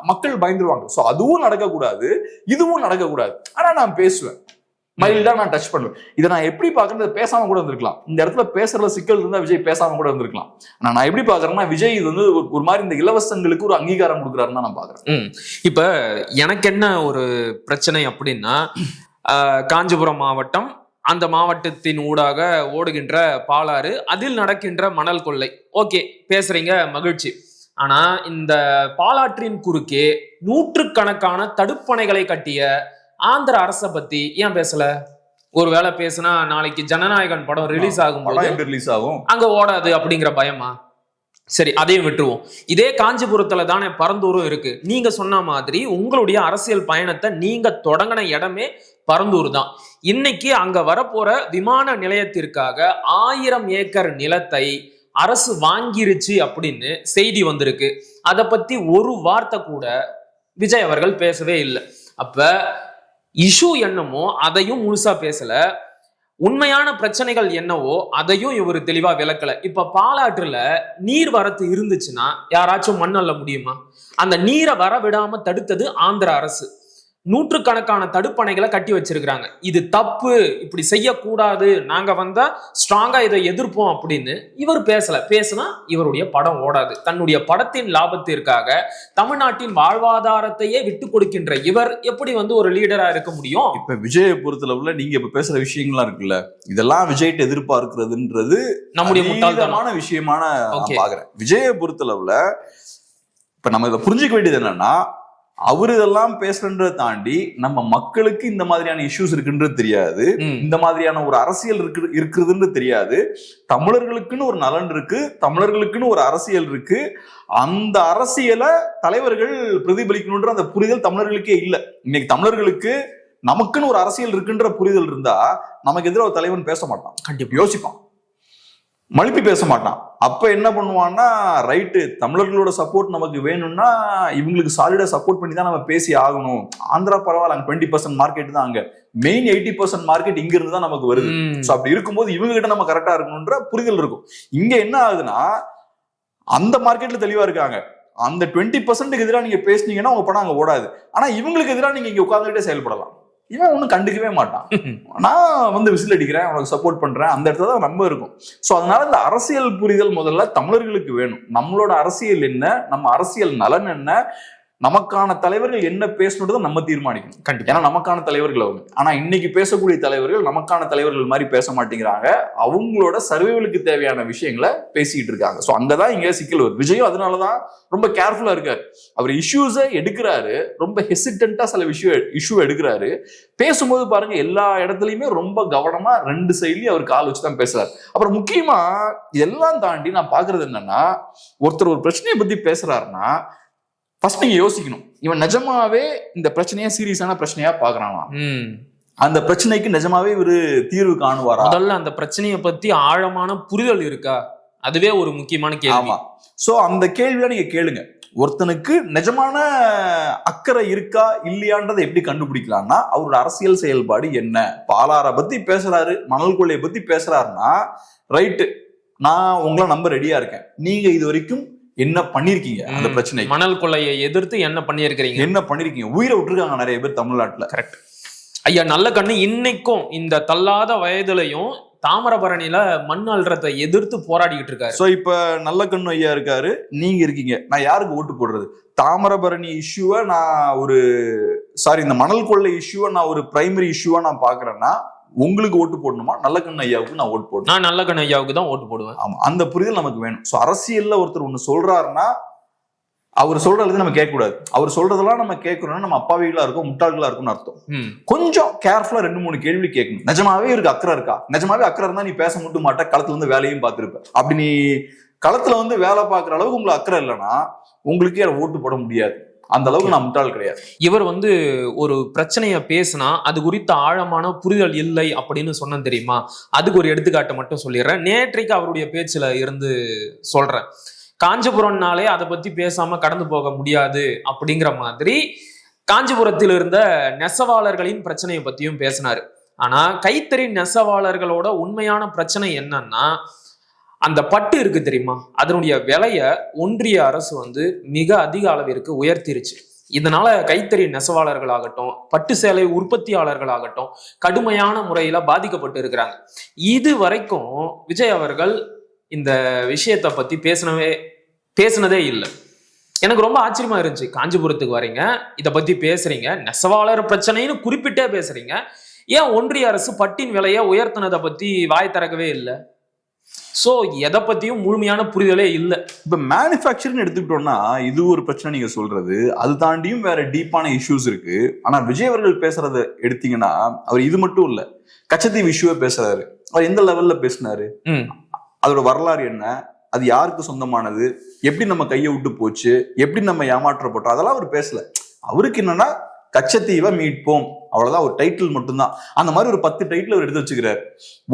மக்கள் பயந்துருவாங்க. சோ அதுவும் நடக்கக்கூடாது, இதுவும் நடக்கக்கூடாது. ஆனா நான் பேசுவேன், மைல்டா நான் டச் பண்ணுவேன். இதை நான் எப்படி பாக்குறது, பேசாம கூட வந்திருக்கலாம். இந்த இடத்துல பேசுறதுல சிக்கல் இருந்தா விஜய் பேசாம கூட வந்திருக்கலாம். ஆனா நான் எப்படி பாக்குறேன்னா, விஜய் இது வந்து ஒரு மாதிரி இந்த இலவசங்களுக்கு ஒரு அங்கீகாரம் கொடுக்குறாருன்னு நான் பாக்குறேன். இப்ப எனக்கு என்ன ஒரு பிரச்சனை அப்படின்னா, காஞ்சிபுரம் மாவட்டம், அந்த மாவட்டத்தின் ஊடாக ஓடுகின்ற பாலாறு, அதில் நடக்கின்ற மணல் கொள்ளை. ஓகே, பேசுறீங்க, மகிழ்ச்சி. ஆனா இந்த பாலாற்றின் குறுக்கே நூற்றுக்கணக்கான தடுப்பணைகளை கட்டிய ஆந்திர அரசை பத்தி ஏன் பேசல? ஒருவேளை பேசினா நாளைக்கு ஜனநாயகன் படம் ரிலீஸ் ஆகும், அங்க ஓடாது அப்படிங்கிற பயமா? சரி, அதையும் விட்டுருவோம். இதே காஞ்சிபுரத்துல தானே பரந்தூரும் இருக்கு. நீங்க சொன்ன மாதிரி உங்களுடைய அரசியல் பயணத்தை நீங்க தொடங்கின இடமே பரந்தூர் தான். இன்னைக்கு அங்க வரப்போற விமான நிலையத்திற்காக 1000 ஏக்கர் நிலத்தை அரசு வாங்கிருச்சு அப்படின்னு செய்தி வந்திருக்கு. அதை பத்தி ஒரு வார்த்தை கூட விஜய் அவர்கள் பேசவே இல்லை. அப்ப இஷ்யூ என்னமோ அதையும் முழுசா பேசல, உண்மையான பிரச்சனைகள் என்னவோ அதையும் இவர் தெளிவா விளக்கல. இப்ப பாலாற்றுல நீர் வரத்து இருந்துச்சுன்னா யாராச்சும் மண் அள்ள முடியுமா? அந்த நீரை வர விடாம தடுத்தது ஆந்திர அரசு. நூற்றுக்கணக்கான தடுப்பணைகளை கட்டி வச்சிருக்கிறாங்க. இது தப்பு, இப்படி செய்யக்கூடாது, நாங்க வந்தா ஸ்ட்ராங்கா இதை எதிர்ப்போம் அப்படின்னு இவர் பேசல. பேசினா இவருடைய படம் ஓடாது. தன்னுடைய படத்தின் லாபத்திற்காக தமிழ்நாட்டின் வாழ்வாதாரத்தையே விட்டு கொடுக்கின்ற இவர் எப்படி வந்து ஒரு லீடரா இருக்க முடியும்? இப்ப விஜயை பொறுத்தளவுல நீங்க இப்ப பேசுற விஷயங்கள்லாம் இருக்குல்ல, இதெல்லாம் விஜய்கிட்ட எதிர்பார்க்கிறதுன்றது நம்முடைய முட்டாள்தனமான விஷயமான பாக்குறேன். விஜயை பொறுத்தளவுல இப்ப நம்ம இதை புரிஞ்சுக்க வேண்டியது என்னன்னா, அவரு இதெல்லாம் பேசுறதை தாண்டி நம்ம மக்களுக்கு இந்த மாதிரியான இஷ்யூஸ் இருக்குன்றது தெரியாது, இந்த மாதிரியான ஒரு அரசியல் இருக்குதுன்னு தெரியாது. தமிழர்களுக்குன்னு ஒரு நலன் இருக்கு, தமிழர்களுக்குன்னு ஒரு அரசியல் இருக்கு. அந்த அரசியலை தலைவர்கள் பிரதிபலிக்கணுன்ற அந்த புரிதல் தமிழர்களுக்கே இல்லை. இன்னைக்கு தமிழர்களுக்கு நமக்குன்னு ஒரு அரசியல் இருக்குன்ற புரிதல் இருந்தா நமக்கு எதிராக ஒரு தலைவன் பேச மாட்டான், கண்டிப்பா யோசிப்பான், மழுப்பி பேச மாட்டான். அப்ப என்ன பண்ணுவான்னா, ரைட்டு தமிழர்களோட சப்போர்ட் நமக்கு வேணும்னா இவங்களுக்கு சாலிடா சப்போர்ட் பண்ணி தான் நம்ம பேசி ஆகணும். ஆந்திரா பரவாயில்ல, அங்க 20% மார்க்கெட் தான், அங்க மெயின் 80% மார்க்கெட் இங்க இருந்து தான் நமக்கு வருது. சோ அப்படி இருக்கும்போது இவங்க கிட்ட நம்ம கரெக்டா இருக்கணும்ன்ற புரிதல் இருக்கும். இங்க என்ன ஆகுதுன்னா, அந்த மார்க்கெட்ல தெளிவா இருக்காங்க, அந்த 20%க்கு எதிராக நீங்க பேசுனீங்கன்னா உங்க படம் அங்க ஓடாது. ஆனா இவங்களுக்கு எதிராக நீங்க இங்க உட்கார்ந்துகிட்டே செயல்படலாம், இவன் ஒன்னும் கண்டுக்கவே மாட்டான். நான் வந்து விசில் அடிக்கிறேன், உனக்கு சப்போர்ட் பண்றேன், அந்த இடத்துல தான் நம்ம இருக்கும். சோ அதனால இந்த அரசியல் புரிதல் முதல்ல தமிழர்களுக்கு வேணும். நம்மளோட அரசியல் என்ன, நம்ம அரசியல் நலன் என்ன, நமக்கான தலைவர்கள் என்ன பேசணுன்றதை நம்ம தீர்மானிக்கணும். கண்டிப்பா. ஏன்னா நமக்கான தலைவர்கள் அவங்க. ஆனா இன்னைக்கு பேசக்கூடிய தலைவர்கள் நமக்கான தலைவர்கள் மாதிரி பேச மாட்டேங்கிறாங்க, அவங்களோட சர்வைவலுக்கு தேவையான விஷயங்களை பேசிட்டு இருக்காங்க. சோ அங்கதான் இங்க சிக்கல் வருது. விஜயும் அதனாலதான் ரொம்ப கேர்ஃபுல்லா இருக்காரு. அவர் இஷ்யூஸை எடுக்கிறாரு, ரொம்ப ஹெசிடென்ட்டா சில இஷ்யூ எடுக்கிறாரு. பேசும்போது பாருங்க எல்லா இடத்துலயுமே ரொம்ப கவனமா 2 சைட்லயும் அவர் கால் வச்சுதான் பேசுறாரு. அப்புறம் முக்கியமா இதெல்லாம் தாண்டி நான் பாக்குறது என்னன்னா, ஒருத்தர் ஒரு பிரச்சனையை பத்தி பேசுறாருன்னா ஃபர்ஸ்ட் நீங்க யோசிக்கணும், இவன் நிஜமாவே இந்த பிரச்சனையா சீரியஸான பிரச்சனையா பாக்குறானா, அந்த பிரச்சனைக்கு நிஜமாவே ஒரு தீர்வு காணுவாரா, முதல்ல அந்த பிரச்சனையை பத்தி ஆழமான புரிதல் இருக்கா, அதுவே ஒரு முக்கியமான கேள்வி. ஆமா. சோ அந்த கேள்வியா நீங்க கேளுங்க. ஒருத்தனுக்கு நிஜமான அக்கறை இருக்கா இல்லையான்றதை எப்படி கண்டுபிடிக்கலாம்னா, அவரோட அரசியல் செயல்பாடு என்ன. பாலாரை பத்தி பேசுறாரு, மணல் கொள்ளையை பத்தி பேசுறாருன்னா, ரைட்டு, நான் உங்களை நம்ப ரெடியா இருக்கேன், நீங்க இது வரைக்கும் என்ன பண்ணிருக்கீங்க, அந்த பிரச்சனை மணல் கொள்ளையை எதிர்த்து என்ன பண்ணிருக்கீங்க, உயிரை விட்டுருக்காங்க நிறைய பேர் தமிழ்நாட்டுல. கரெக்ட் ஐயா. நல்ல கண்ணு இன்னைக்கும் இந்த தள்ளாத வயதுலயும் தாமிரபரணியில மண் அள்ளுறதை எதிர்த்து போராடிக்கிட்டு இருக்காரு. சோ இப்ப நல்ல கண்ணு ஐயா இருக்காரு, நீங்க இருக்கீங்க, நான் யாருக்கு ஓட்டு போடுறது? தாமிரபரணி இஷ்யூவை நான் இந்த மணல் கொள்ளை இஷ்யூவை நான் ஒரு பிரைமரி இஷ்யூவா நான் பாக்குறேன்னா, உங்களுக்கு ஓட்டு போடணுமா, நல்லக்கண்ணு ஐயாவுக்கு நான் ஓட்டு போடணும்? நான் நல்லக்கண்ணு ஐயாவுக்கு தான் ஓட்டு போடுவேன். ஆமா, அந்த புரிதல் நமக்கு வேணும். சோ அரசியல்ல ஒருத்தர் ஒண்ணு சொல்றாருன்னா அவர் சொல்றது நம்ம கேட்க கூடாது. அவர் சொல்றதெல்லாம் நம்ம கேட்கணும்னா நம்ம அப்பாவிகளா இருக்கும், முட்டாள்களா இருக்கும்னு அர்த்தம். கொஞ்சம் கேர்ஃபுல்லா 2-3 கேள்வி கேட்கணும். நிஜமாவே இருக்கு அக்கறை இருக்கா? நிஜமாவே அக்கறை இருந்தா நீ பேச மட்டும் மாட்ட, களத்துல இருந்து வேலையும் பார்த்திருப்ப. அப்படி நீ களத்துல வந்து வேலை பார்க்குற அளவுக்கு உங்களுக்கு அக்கறை இல்லைன்னா உங்களுக்கு ஓட்டு போட முடியாது. அந்த அளவுக்கு நான் முட்டாள் கிடையாது. இவர் வந்து ஒரு பிரச்சனைய பேசினா அது குறித்த ஆழமான புரிதல் இல்லை அப்படின்னு சொன்ன தெரியுமா? அதுக்கு ஒரு எடுத்துக்காட்டை மட்டும் சொல்லிடுறேன். நேற்றைக்கு அவருடைய பேச்சுல இருந்து சொல்றேன். காஞ்சிபுரம்னாலே அதை பத்தி பேசாம கடந்து போக முடியாது அப்படிங்கிற மாதிரி காஞ்சிபுரத்தில் இருந்த நெசவாளர்களின் பிரச்சனையை பத்தியும் பேசினாரு. ஆனா கைத்தறி நெசவாளர்களோட உண்மையான பிரச்சனை என்னன்னா, அந்த பட்டு இருக்கு தெரியுமா, அதனுடைய விலைய ஒன்றிய அரசு வந்து மிக அதிக அளவிற்கு உயர்த்திருச்சு. இதனால கைத்தறி நெசவாளர்களாகட்டும், பட்டு சேலை உற்பத்தியாளர்களாகட்டும் கடுமையான முறையில பாதிக்கப்பட்டு இருக்கிறாங்க. இது வரைக்கும் விஜய் அவர்கள் இந்த விஷயத்தை பத்தி பேசினதே இல்லை. எனக்கு ரொம்ப ஆச்சரியமா இருந்துச்சு. காஞ்சிபுரத்துக்கு வரீங்க, இதை பத்தி பேசுறீங்க, நெசவாளர் பிரச்சனைன்னு குறிப்பிட்டே பேசுறீங்க, ஏன் ஒன்றிய அரசு பட்டின் விலையை உயர்த்தினதை பத்தி வாய் திறக்கவே இல்லை? சோ எதை பத்தியும் முழுமையான புரிதலே இல்லை. இப்ப மேனுஃபேக்சரிங் எடுத்துக்கிட்டோம்னா இது ஒரு பிரச்சனை நீங்க சொல்றது, அது தாண்டியும் வேற டீப்பான இஷ்யூஸ் இருக்கு. ஆனா விஜய் அவர்கள் பேசுறத எடுத்தீங்கன்னா அவர் இது மட்டும் இல்ல, கச்சத்தீவு இஷ்யூவை பேசுறாரு. அவர் எந்த லெவல்ல பேசினாரு, அதோட வரலாறு என்ன, அது யாருக்கு சொந்தமானது, எப்படி நம்ம கையை விட்டு போச்சு, எப்படி நம்ம ஏமாற்றப்பட்டோம், அதெல்லாம் அவர் பேசல. அவருக்கு என்னன்னா கச்சத்தீவை மீட்போம், அவ்வளவுதான், ஒரு டைட்டில் மட்டும்தான். அந்த மாதிரி ஒரு 10 டைட்டில் அவர் எடுத்து வச்சுக்கிறாரு.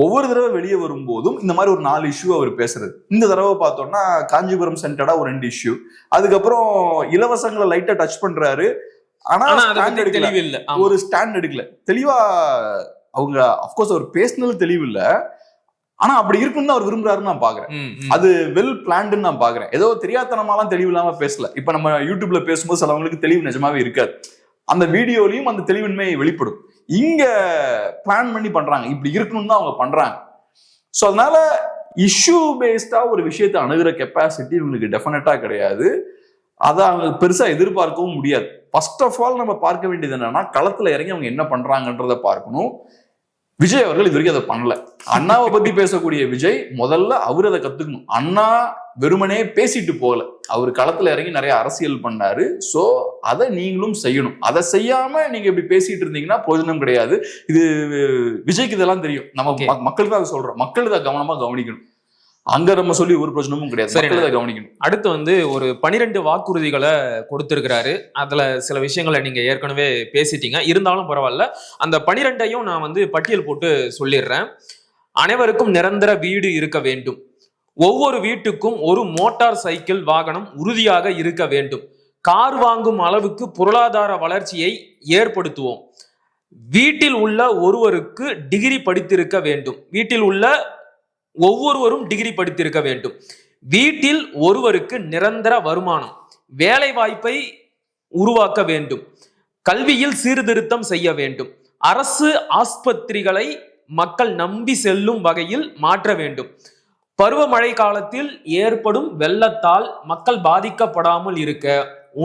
ஒவ்வொரு தடவை வெளியே வரும்போதும் இந்த மாதிரி ஒரு 4 இஷ்யூ அவர் பேசுறது. இந்த தடவை பார்த்தோம்னா காஞ்சிபுரம் சென்டர்டா ஒரு 2 இஷ்யூ, அதுக்கப்புறம் இலவசங்களை லைட்டா டச் பண்றாரு. ஆனா ஒரு ஸ்டாண்ட் எடுக்கல தெளிவா. அவங்க அப்கோர்ஸ் அவர் பேசினது தெளிவு இல்ல, ஆனா அப்படி இருக்குன்னு அவர் விரும்புறாருன்னு நான் பாக்குறேன். அது வெல் பிளான்டுன்னு நான் பாக்குறேன். ஏதோ தெரியாதனமாலாம் தெளிவு இல்லாம பேசல. இப்ப நம்ம யூடியூப்ல பேசும்போது சிலவங்களுக்கு தெளிவு நிஜமாவே இருக்காது, அந்த வீடியோலையும் அந்த தெளிவின்மை வெளிப்படும். இங்க பிளான் பண்ணி பண்றாங்க, இப்படி இருக்கணும்னு தான் அவங்க பண்றாங்க. சோ அதனால இஷ்யூ பேஸ்டா ஒரு விஷயத்தை அணுகிற கெப்பாசிட்டி இவங்களுக்கு டெஃபினட்டா கிடையாது. அதை அவங்க பெருசா எதிர்பார்க்கவும் முடியாது. ஃபர்ஸ்ட் ஆஃப் ஆல் நம்ம பார்க்க வேண்டியது என்னன்னா, களத்துல இறங்கி அவங்க என்ன பண்றாங்கன்றத பார்க்கணும். விஜய் அவர்கள் இது வரைக்கும் அதை பண்ணல. அண்ணாவை பத்தி பேசக்கூடிய விஜய் முதல்ல அவர் அதை கத்துக்கணும். அண்ணா வெறுமனே பேசிட்டு போகல, அவர் களத்துல இறங்கி நிறைய அரசியல் பண்ணாரு. சோ அதை நீங்களும் செய்யணும். அதை செய்யாம நீங்க இப்படி பேசிட்டு இருந்தீங்கன்னா பிரயோஜனம் கிடையாது. இது விஜய்க்கு இதெல்லாம் தெரியும், நம்ம மக்களுக்கு அதை சொல்றோம், மக்கள் இதை கவனமா கவனிக்கணும். அங்க நம்ம சொல்லி ஒரு பிரச்சனமும் கிடையாது. சரி, மக்கள் அதை கவனிக்கணும். அடுத்து வந்து ஒரு 12 வாக்குறுதிகளை கொடுத்திருக்கிறாரு. அதுல சில விஷயங்களை நீங்க ஏற்கனவே பேசிட்டீங்க, இருந்தாலும் பரவாயில்ல. அந்த 12ஐயும் நான் வந்து பட்டியல் போட்டு சொல்லிடுறேன். அனைவருக்கும் நிரந்தர வீடு இருக்க வேண்டும். ஒவ்வொரு வீட்டுக்கும் ஒரு மோட்டார் சைக்கிள் வாகனம் உறுதியாக இருக்க வேண்டும். கார் வாங்கும் அளவுக்கு பொருளாதார வளர்ச்சியை ஏற்படுத்துவோம். வீட்டில் உள்ள ஒருவருக்கு டிகிரி படித்திருக்க வேண்டும். வீட்டில் உள்ள ஒவ்வொருவரும் டிகிரி படித்திருக்க வேண்டும். வீட்டில் ஒருவருக்கு நிரந்தர வருமானம். வேலை வாய்ப்பை உருவாக்க வேண்டும். கல்வியில் சீர்திருத்தம் செய்ய வேண்டும். அரசு ஆஸ்பத்திரிகளை மக்கள் நம்பி செல்லும் வகையில் மாற்ற வேண்டும். பருவமழை காலத்தில் ஏற்படும் வெள்ளத்தால் மக்கள் பாதிக்கப்படாமல் இருக்க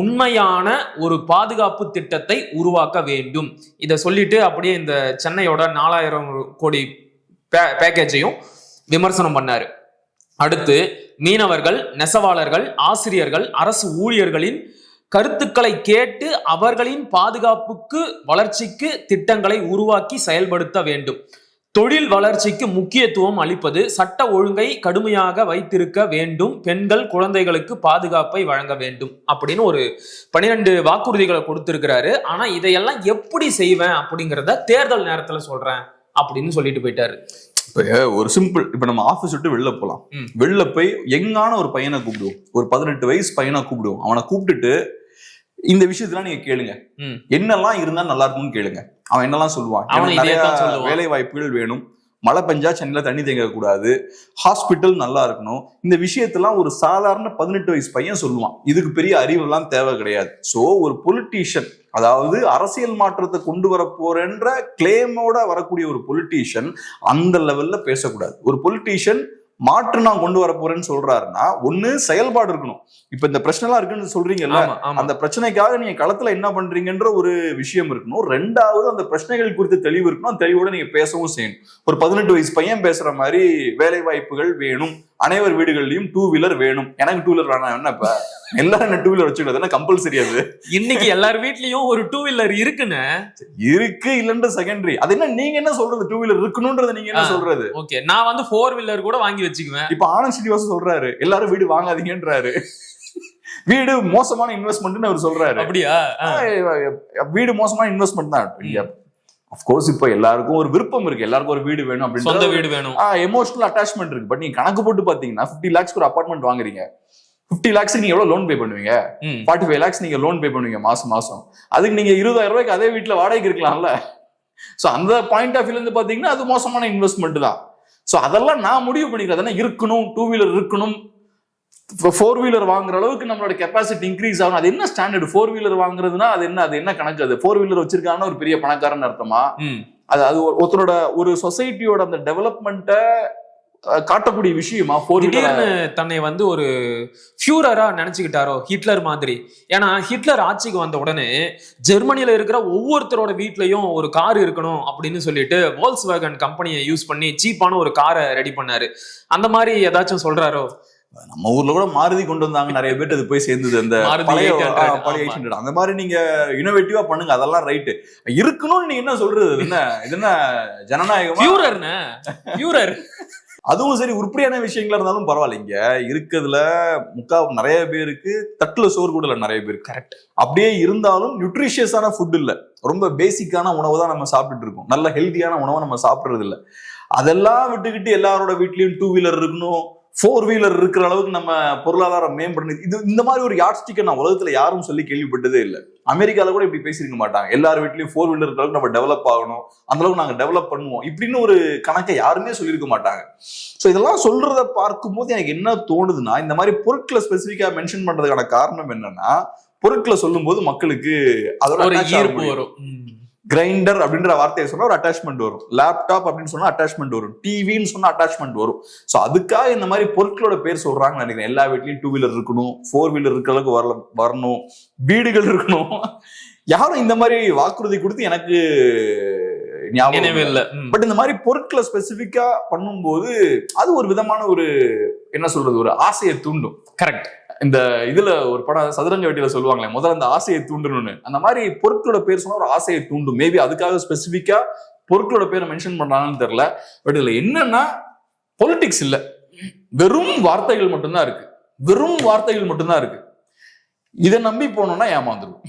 உண்மையான ஒரு பாதுகாப்பு திட்டத்தை உருவாக்க வேண்டும். இதை சொல்லிட்டு அப்படியே இந்த சென்னையோட 4000 கோடி பேக்கேஜையும் விமர்சனம் பண்ணாரு. அடுத்து மீனவர்கள், நெசவாளர்கள், ஆசிரியர்கள், அரசு ஊழியர்களின் கருத்துக்களை கேட்டு அவர்களின் பாதுகாப்புக்கு வளர்ச்சிக்கு திட்டங்களை உருவாக்கி செயல்படுத்த வேண்டும். தொழில் வளர்ச்சிக்கு முக்கியத்துவம் அளிப்பது. சட்ட ஒழுங்கை கடுமையாக வைத்திருக்க வேண்டும். பெண்கள், குழந்தைகளுக்கு பாதுகாப்பை வழங்க வேண்டும் அப்படின்னு ஒரு 12 வாக்குறுதிகளை கொடுத்திருக்கிறாரு. ஆனா இதையெல்லாம் எப்படி செய்வேன் அப்படிங்கிறத தேர்தல் நேரத்துல சொல்றேன் அப்படின்னு சொல்லிட்டு போயிட்டாரு. இப்ப ஒரு சிம்பிள், இப்ப நம்ம ஆபீஸ் விட்டு வெளில போலாம். வெளில போய் எங்கான ஒரு பையனை கூப்பிடுவோம், ஒரு 18 வயசு பையனை கூப்பிடுவோம். அவனை கூப்பிட்டுட்டு இந்த விஷயத்தெல்லாம் நீங்க கேளுங்க, என்னெல்லாம் இருந்தா நல்லா இருக்கும்னு கேளுங்க. அவன் என்னெல்லாம் சொல்லுவான். நிறைய வேலை வாய்ப்புகள் வேணும், மழை பெஞ்சா சென்னையில தண்ணி தேங்க கூடாது, ஹாஸ்பிட்டல் நல்லா இருக்கணும், இந்த விஷயத்தெல்லாம் ஒரு சாதாரண 18 வயசு பையன் சொல்லுவான். இதுக்கு பெரிய அறிவெல்லாம் தேவை கிடையாது. சோ ஒரு பொலிட்டீஷியன், அதாவது அரசியல் மாற்றத்தை கொண்டு வர போறேன்ற கிளைமோட வரக்கூடிய ஒரு பொலிட்டீஷியன் அந்த லெவல்ல பேசக்கூடாது. ஒரு பொலிட்டீஷியன் மாற்று நான் கொண்டு வர போறேன்னு சொல்றாருன்னா ஒண்ணு செயல்பாடு இருக்கணும். இப்ப இந்த பிரச்சனை எல்லாம் இருக்குன்னு சொல்றீங்கல்ல, அந்த பிரச்சனைக்காக நீங்க களத்துல என்ன பண்றீங்கன்ற ஒரு விஷயம் இருக்கணும். ரெண்டாவது அந்த பிரச்சனைகள் குறித்து தெளிவு இருக்கணும். அந்த தெளிவோட நீங்க பேசவும் செய்யணும். ஒரு 18 வயசு பையன் பேசுற மாதிரி வேலை வாய்ப்புகள் வேணும், அனைவர் வீடுகள்லயும் 2 வீலர் வேணும். எனக்கு 2 வீலர் வேணாம், என்ன இப்ப எல்லாரும் என்ன 2 வீலர் வச்சுக்கிறது கம்பல்சரி? அது இன்னைக்கு எல்லார் வீட்லயும் ஒரு 2 வீலர் இருக்குன்னு இருக்கு, இல்லன்ற செகண்டரி. அது என்ன நீங்க என்ன சொல்றது? 2 வீலர் இருக்கணும்ன்றது நீங்க என்ன சொல்றது? ஓகே, நான் வந்து 4 வீலர் கூட வாங்கி வச்சுக்குவேன். இப்ப ஆனந்த் ஸ்ரீனிவாசன் சொல்றாரு எல்லாரும் வீடு வாங்காதீங்கன்றாரு. வீடு மோசமான இன்வெஸ்ட்மெண்ட்னு அவர் சொல்றாரு. அப்படியா? வீடு மோசமான இன்வெஸ்ட்மெண்ட் தான். அஃப்கோர்ஸ் இப்ப எல்லாருக்கும் ஒரு விருப்பம் இருக்கு, எல்லாருக்கும் ஒரு வீடு வேணும் அப்படின்னு, சொந்த வீடு வேணும், எமோஷனல் அட்டாச்மெண்ட் இருக்கு. பட் நீங்க கணக்கு போட்டு பாத்தீங்கன்னா 50 lakhs ஒரு அபார்ட்மெண்ட் வாங்குறீங்க. 50 lakhs நீங்க எவ்வளவு லோன் பே பண்ணுவீங்க? 45 lakhs நீங்க லோன் பே பண்ணுவீங்க மாசம். அதுக்கு நீங்க 20,000 ரூபாய்க்கு அதே வீட்டுல வாடகைக்கு இருக்கலாம்ல. சோ அந்த பாயிண்ட் ஆஃப் வியூல இருந்து பாத்தீங்கன்னா அது மோசமான இன்வெஸ்ட்மெண்ட் தான். சோ அதெல்லாம் நான் முடிவு பண்ணிக்கிறேன். இருக்கணும், 2 வீலர் இருக்கணும். 4 வீலர் வாங்குற அளவுக்கு நம்மளோட கெப்பாசிட்டி இன்க்ரீஸ் ஆகும். அது என்ன ஸ்டாண்டர்ட்? 4 வீலர் வாங்குறதுன்னா அது என்ன கணக்கு? அது 4 வீலர் வச்சிருக்கான்னு ஒரு பெரிய பணக்காரன் அர்த்தமா? அது ஒருத்தரோட ஒரு சொசைட்டியோட அந்த டெவலப்மெண்ட்டை காட்டக்கூடிய விஷயமா? 4 வீலர் தன்னை வந்து ஒரு ஃபியூரரா நினைச்சுக்கிட்டாரோ, ஹிட்லர் மாதிரி. ஏன்னா ஹிட்லர் ஆட்சிக்கு வந்த உடனே ஜெர்மனியில இருக்கிற ஒவ்வொருத்தரோட வீட்லயும் ஒரு கார் இருக்கணும் அப்படின்னு சொல்லிட்டு வோல்க்ஸ்வேகன் கம்பெனியை யூஸ் பண்ணி சீப்பான ஒரு காரை ரெடி பண்ணாரு. அந்த மாதிரி ஏதாச்சும் சொல்றாரோ? நம்ம ஊர்ல கூட மாருதி கொண்டு வந்தாங்க, நிறைய பேர் அது போய் சேர்ந்தது. அந்த பழைய 800 அந்த மாதிரி நீங்க இனோவேட்டிவா பண்ணுங்க, அதெல்லாம் ரைட்டு. இருக்கணும்னு நீங்க என்ன சொல்றது? இது என்ன ஜனநாயகம்? அதுவும் சரி, உருப்படியான விஷயங்களா இருந்தாலும் பரவாயில்ல. இங்க இருக்கிறதுல நிறைய பேருக்கு தட்டுல சோறு கூட இல்ல, நிறைய பேருக்கு. கரெக்ட். அப்படியே இருந்தாலும் நியூட்ரிஷியஸான ஃபுட் இல்ல, ரொம்ப பேசிக்கான உணவு தான் நம்ம சாப்பிட்டுட்டு இருக்கோம். நல்ல ஹெல்த்தியான உணவை நம்ம சாப்பிடுறது இல்ல. அதெல்லாம் விட்டுக்கிட்டு எல்லாரோட வீட்லயும் 2 வீலர் இருக்கணும், 4 வீலர் இருக்கிற அளவுக்கு நம்ம பொருளாதாரம் மேம்படுது. இந்த மாதிரி ஒரு யாட்ஸ்டிக்கை நான் உலகத்துல யாரும் சொல்லி கேள்விப்பட்டதே இல்லை. அமெரிக்கால கூட இப்படி பேசிருக்க மாட்டாங்க. எல்லார் வீட்லயும் 4 வீலர் இருக்கிற அளவுக்கு நம்ம டெவலப் ஆகணும், அந்த அளவுக்கு நாங்க டெவலப் பண்ணுவோம் இப்படின்னு ஒரு கணக்கை யாருமே சொல்லியிருக்க மாட்டாங்க. ஸோ இதெல்லாம் சொல்றத பார்க்கும்போது எனக்கு என்ன தோணுதுன்னா, இந்த மாதிரி பொருட்களை ஸ்பெசிஃபிக்கா மென்ஷன் பண்றதுக்கான காரணம் என்னன்னா, பொருட்களை சொல்லும் போது மக்களுக்கு அதோட ஈர்ப்பு வரும். கிரைண்டர் அப்படின்ற வார்த்தையை சொன்னா ஒரு அட்டாச்மெண்ட் வரும், லேப்டாப் அப்படின்னு சொன்னா அட்டாச்மெண்ட் வரும், டிவின்னு சொன்னா அட்டாச்மெண்ட் வரும். ஸோ அதுக்காக இந்த மாதிரி பொருட்களோட பேர் சொல்றாங்கன்னு நினைக்கிறேன். எல்லா வீட்லயும் 2 வீலர் இருக்கணும், 4 வீலர் இருக்கிற அளவுக்கு வரணும், வீடுகள் இருக்கணும். யாரும் இந்த மாதிரி வாக்குறுதி கொடுத்து எனக்கு ஞாபகம் இல்லை. பட் இந்த மாதிரி பொருட்களை ஸ்பெசிபிக்கா பண்ணும்போது அது ஒரு விதமான ஒரு என்ன சொல்றது, ஒரு ஆசையை தூண்டும். கரெக்ட். இந்த இதுல ஒரு படம் சதுரங்க வேட்டையில சொல்லுவாங்களே, முதல்ல அந்த ஆசையை தூண்டணும்னு. அந்த மாதிரி பொருட்களோட பேர் சொன்னா ஒரு ஆசையை தூண்டும். மேபி அதுக்காக ஸ்பெசிபிக்கா பொருட்களோட பேரை மென்ஷன் பண்றாங்கன்னு தெரியல. பட் இதுல என்னன்னா பொலிட்டிக்ஸ் இல்ல, வெறும் வார்த்தைகள் மட்டும்தான் இருக்கு, வெறும் வார்த்தைகள் மட்டும்தான் இருக்கு. இதை நம்பி போனோம்னா ஏமாந்துடும்.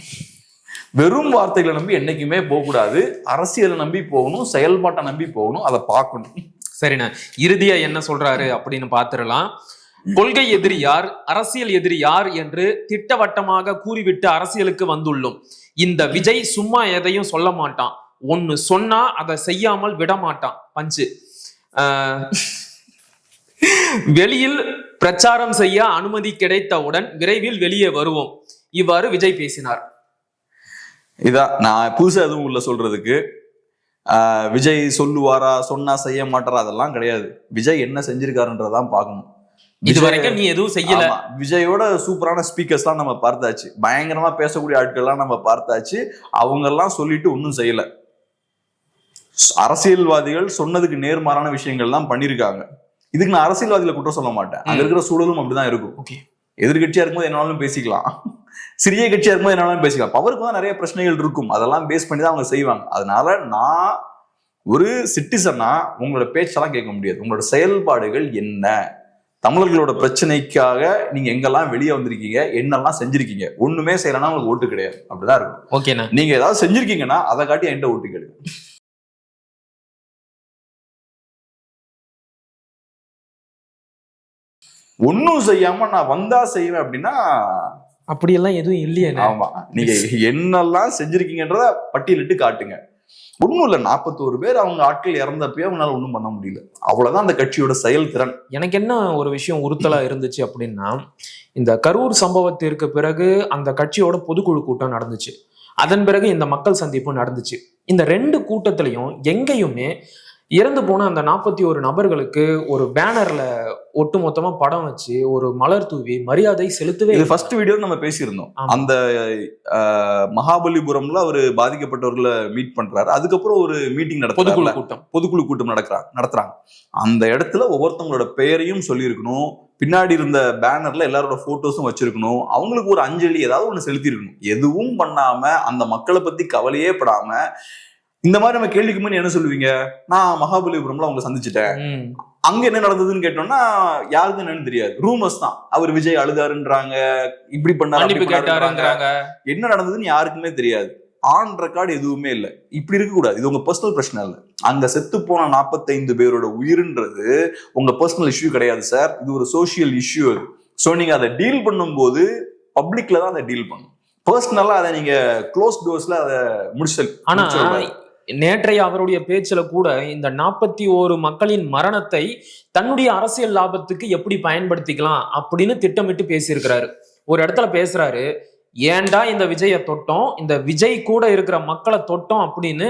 வெறும் வார்த்தைகளை நம்பி என்னைக்குமே போகக்கூடாது. அரசியலை நம்பி போகணும், செயல்பாட்டை நம்பி போகணும், அதை பார்க்கணும். சரிண்ணா, இறுதியா என்ன சொல்றாரு அப்படின்னு பாத்துடலாம். கொள்கை எதிரி யார், அரசியல் எதிரி யார் என்று திட்டவட்டமாக கூறிவிட்டு அரசியலுக்கு வந்துள்ளோம். இந்த விஜய் சும்மா எதையும் சொல்ல மாட்டான், ஒன்னு சொன்னா அதை செய்யாமல் விட மாட்டான். பஞ்சு. வெளியில் பிரச்சாரம் செய்ய அனுமதி கிடைத்தவுடன் விரைவில் வெளியே வருவோம். இவ்வாறு விஜய் பேசினார். இதான் நான் புதுசா எதுவும் உள்ள சொல்றதுக்கு. விஜய் சொல்லுவாரா, சொன்னா செய்ய மாட்டாரா, அதெல்லாம் கிடையாது. விஜய் என்ன செஞ்சிருக்காருன்றதான் பார்க்கணும். இதுவரைக்கும் நீ எதுவும் செய்யல. விஜயோட சூப்பரான ஸ்பீக்கர்ஸ் எல்லாம் நம்ம பார்த்தாச்சு, பயங்கரமா பேசக்கூடிய ஆட்கள் எல்லாம் நம்ம பார்த்தாச்சு. அவங்க எல்லாம் சொல்லிட்டு ஒன்னும் செய்யல. அரசியல்வாதிகள் சொன்னதுக்கு நேர்மாறான விஷயங்கள் தான் பண்ணிருக்காங்க. இதுக்கு நான் அரசியல்வாதிகளை குற்றம் சொல்ல மாட்டேன். அங்க இருக்கிற சூழலும் அப்படிதான் இருக்கும். எதிர்கட்சியா இருக்கும்போது என்னாலும் பேசிக்கலாம், சிறிய கட்சியா இருக்கும்போது என்னாலும் பேசிக்கலாம். பவருக்கு தான் நிறைய பிரச்சனைகள் இருக்கும், அதெல்லாம் பேஸ் பண்ணி தான் அவங்க செய்வாங்க. அதனால நான் ஒரு சிட்டிசனா உங்களோட பேச்செல்லாம் கேட்க முடியாது. உங்களோட செயல்பாடுகள் என்ன, தமிழர்களோட பிரச்சனைக்காக நீங்க எங்கெல்லாம் வெளியே வந்திருக்கீங்க, என்னெல்லாம் செஞ்சிருக்கீங்க. ஒண்ணுமே செய்யலன்னா உங்களுக்கு ஓட்டு கிடையாது. அப்படிதான் இருக்கும். ஓகேண்ணா, நீங்க ஏதாவது செஞ்சிருக்கீங்கன்னா அதை காட்டி என்கிட்ட ஓட்டு கேளுங்க. ஒன்னும் செய்யாம நான் வந்தா செய்வேன் அப்படின்னா அப்படியெல்லாம் எதுவும் இல்லையே. ஆமா, நீங்க என்னெல்லாம் செஞ்சிருக்கீங்கன்றத பட்டியலிட்டு காட்டுங்க. ஒன்னும் இல்ல, 41 பேர் அவங்க ஆட்கள் இறந்தப்பயே அவங்களால ஒண்ணும் பண்ண முடியல. அவ்வளவுதான் அந்த கட்சியோட செயல்திறன். எனக்கு என்ன ஒரு விஷயம் உறுத்தலா இருந்துச்சு அப்படின்னா, இந்த கரூர் சம்பவத்திற்கு பிறகு அந்த கட்சியோட பொதுக்குழு கூட்டம் நடந்துச்சு. அதன் பிறகு இந்த மக்கள் சந்திப்பு நடந்துச்சு. இந்த 2 கூட்டத்திலையும் எங்கேயுமே இறந்து போன அந்த 41 நபர்களுக்கு ஒரு பேனர்ல ஒட்டுமொத்தமா படம் வச்சு ஒரு மலர் தூவி மரியாதை செலுத்தவே. இது ஃபர்ஸ்ட் வீடியோ நம்ம பேசியிருந்தோம். அந்த மகாபலிபுரம்ல ஒரு பாதிக்கப்பட்டவர்களை மீட் பண்றாரு. அதுக்கப்புறம் ஒரு மீட்டிங் பொதுக்குழு கூட்டம் நடத்துறாங்க. அந்த இடத்துல ஒவ்வொருத்தவங்களோட பெயரையும் சொல்லியிருக்கணும், பின்னாடி இருந்த பேனர்ல எல்லாரோட போட்டோஸும் வச்சிருக்கணும், அவங்களுக்கு ஒரு அஞ்சலி ஏதாவது ஒண்ணு செலுத்தி இருக்கணும். எதுவும் பண்ணாம அந்த மக்களை பத்தி கவலையே படாம இந்த மாதிரி நம்ம கேள்விக்கு முன்னாடி என்ன சொல்லுவீங்க, நான் மகாபலிபுரம்ல அவங்க சந்திச்சுட்டேன், அங்க என்ன நடந்ததுன்னு கேட்டோம்னா யாருக்கும் என்னன்னு தெரியாது. ரூமர்ஸ் தான். அவர் விஜய் அழுதாருன்றாங்க, இப்படி பண்ணாருன்றாங்க, என்ன நடந்ததுன்னு யாருக்குமே தெரியாது. ஆன் ரெக்கார்டு எதுவுமே இல்லை. இப்படி இருக்க கூடாது. இது உங்க பர்சனல் பிரச்சனை இல்லை. அங்க செத்து போன 45 பேரோட உயிர்ன்றது உங்க பர்சனல் இஷ்யூ கிடையாது சார். இது ஒரு சோசியல் இஷ்யூ. அது சோ நீங்க அதை டீல் பண்ணும்போது பப்ளிக்ல தான் அதை டீல் பண்ணும். பர்சனலா அதை நீங்க க்ளோஸ் டோர்ஸ்ல அதை முடிச்சு. ஆனா நேற்றைய அவருடைய பேச்சுல கூட இந்த 41 மக்களின் மரணத்தை தன்னுடைய அரசியல் லாபத்துக்கு எப்படி பயன்படுத்திக்கலாம் அப்படின்னு திட்டமிட்டு பேசியிருக்கிறாரு. ஒரு இடத்துல பேசுறாரு, ஏன்டா இந்த விஜயை தொட்டோம், இந்த விஜய் கூட இருக்கிற மக்களை தொட்டோம் அப்படின்னு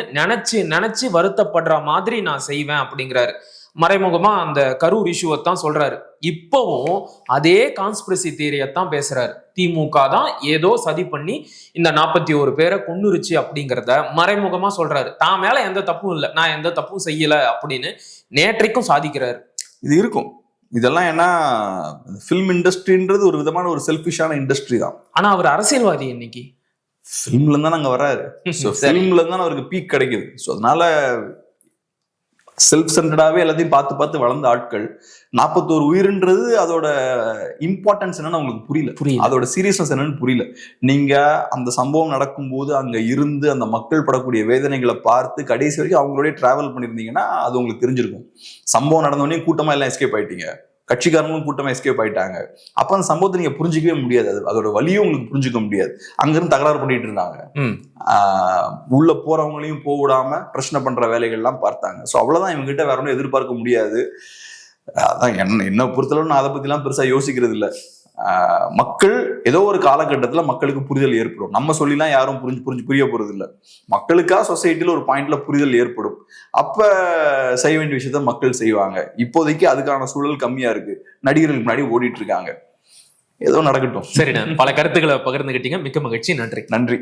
நினைச்சு வருத்தப்படுற மாதிரி நான் செய்வேன் அப்படிங்கிறாரு. மறைமுகமா அந்த கரூர் இஷ்யூவைத்தான் சொல்றாரு. இப்பவும் அதே கான்ஸ்பிரசி தியரியத்தான் பேசுறாரு. திமுக தான் ஏதோ சதி பண்ணி இந்த 41 பேரை கொன்னுருச்சு அப்படிங்கிறத மறைமுகமா சொல்றாரு. தான் மேல எந்த தப்பும் இல்லை, நான் எந்த தப்பும் செய்யல அப்படின்னு நேற்றைக்கும் சாதிக்கிறாரு. இது இருக்கும். இதெல்லாம் ஏன்னா ஃபிலிம் இண்டஸ்ட்ரின்றது ஒரு விதமான ஒரு செல்ஃபிஷான இண்டஸ்ட்ரி தான். ஆனா அவர் அரசியல்வாதி. இன்னைக்கு ஃபிலிம்ல இருந்தா அங்க வராரு. ஃபிலிம்ல இருந்தா அவருக்கு பீக் கிடைக்குது. ஸோ அதனால செல்ஃப் சென்டர்டாவே எல்லாத்தையும் பார்த்து வளர்ந்த ஆட்கள் 41 உயிர்ன்றது அதோட இம்பார்ட்டன்ஸ் என்னன்னு அவங்களுக்கு புரியல. அதோட சீரியஸ்னஸ் என்னன்னு புரியல. நீங்க அந்த சம்பவம் நடக்கும்போது அங்க இருந்து அந்த மக்கள் படக்கூடிய வேதனைகளை பார்த்து கடைசி வரைக்கும் அவங்களோடய டிராவல் பண்ணியிருந்தீங்கன்னா அது உங்களுக்கு தெரிஞ்சிருக்கும். சம்பவம் நடந்தோடனே கூட்டமா எல்லாம் எஸ்கேப் ஆயிட்டீங்க, கட்சிக்காரங்களும் கூட்டமா எஸ்கேப் ஆயிட்டாங்க. அப்ப அந்த சம்பவத்தை நீங்க புரிஞ்சிக்கவே முடியாது. அதோட வலியும் உங்களுக்கு புரிஞ்சுக்க முடியாது. அங்கிருந்து தகராறு பண்ணிட்டு இருந்தாங்க, உள்ள போறவங்களையும் போக விடாம பிரச்சனை பண்ற வேலைகள் எல்லாம் பார்த்தாங்க. ஸோ அவ்வளவுதான், இவங்க கிட்ட வேற ஒன்றும் எதிர்பார்க்க முடியாது. அதான் என்ன பொறுத்தளவு நான் அதை பத்தி எல்லாம் பெருசா யோசிக்கிறது இல்லை. மக்கள் ஏதோ ஒரு காலகட்டத்துல மக்களுக்கு புரிதல் ஏற்படும். நம்ம சொல்லிலாம் யாரும் புரிய போறது இல்லை. மக்களுக்கா சொசைட்டில ஒரு பாயிண்ட்ல புரிதல் ஏற்படும். அப்ப செய்ய வேண்டிய விஷயத்த மக்கள் செய்வாங்க. இப்போதைக்கு அதுக்கான சூழல் கம்மியா இருக்கு. நடிகர்களுக்கு முன்னாடி ஓடிட்டு இருக்காங்க. ஏதோ நடக்கட்டும். சரி, பல கருத்துக்களை பகிர்ந்துகிட்டீங்க. மிக்க மகிழ்ச்சி. நன்றி.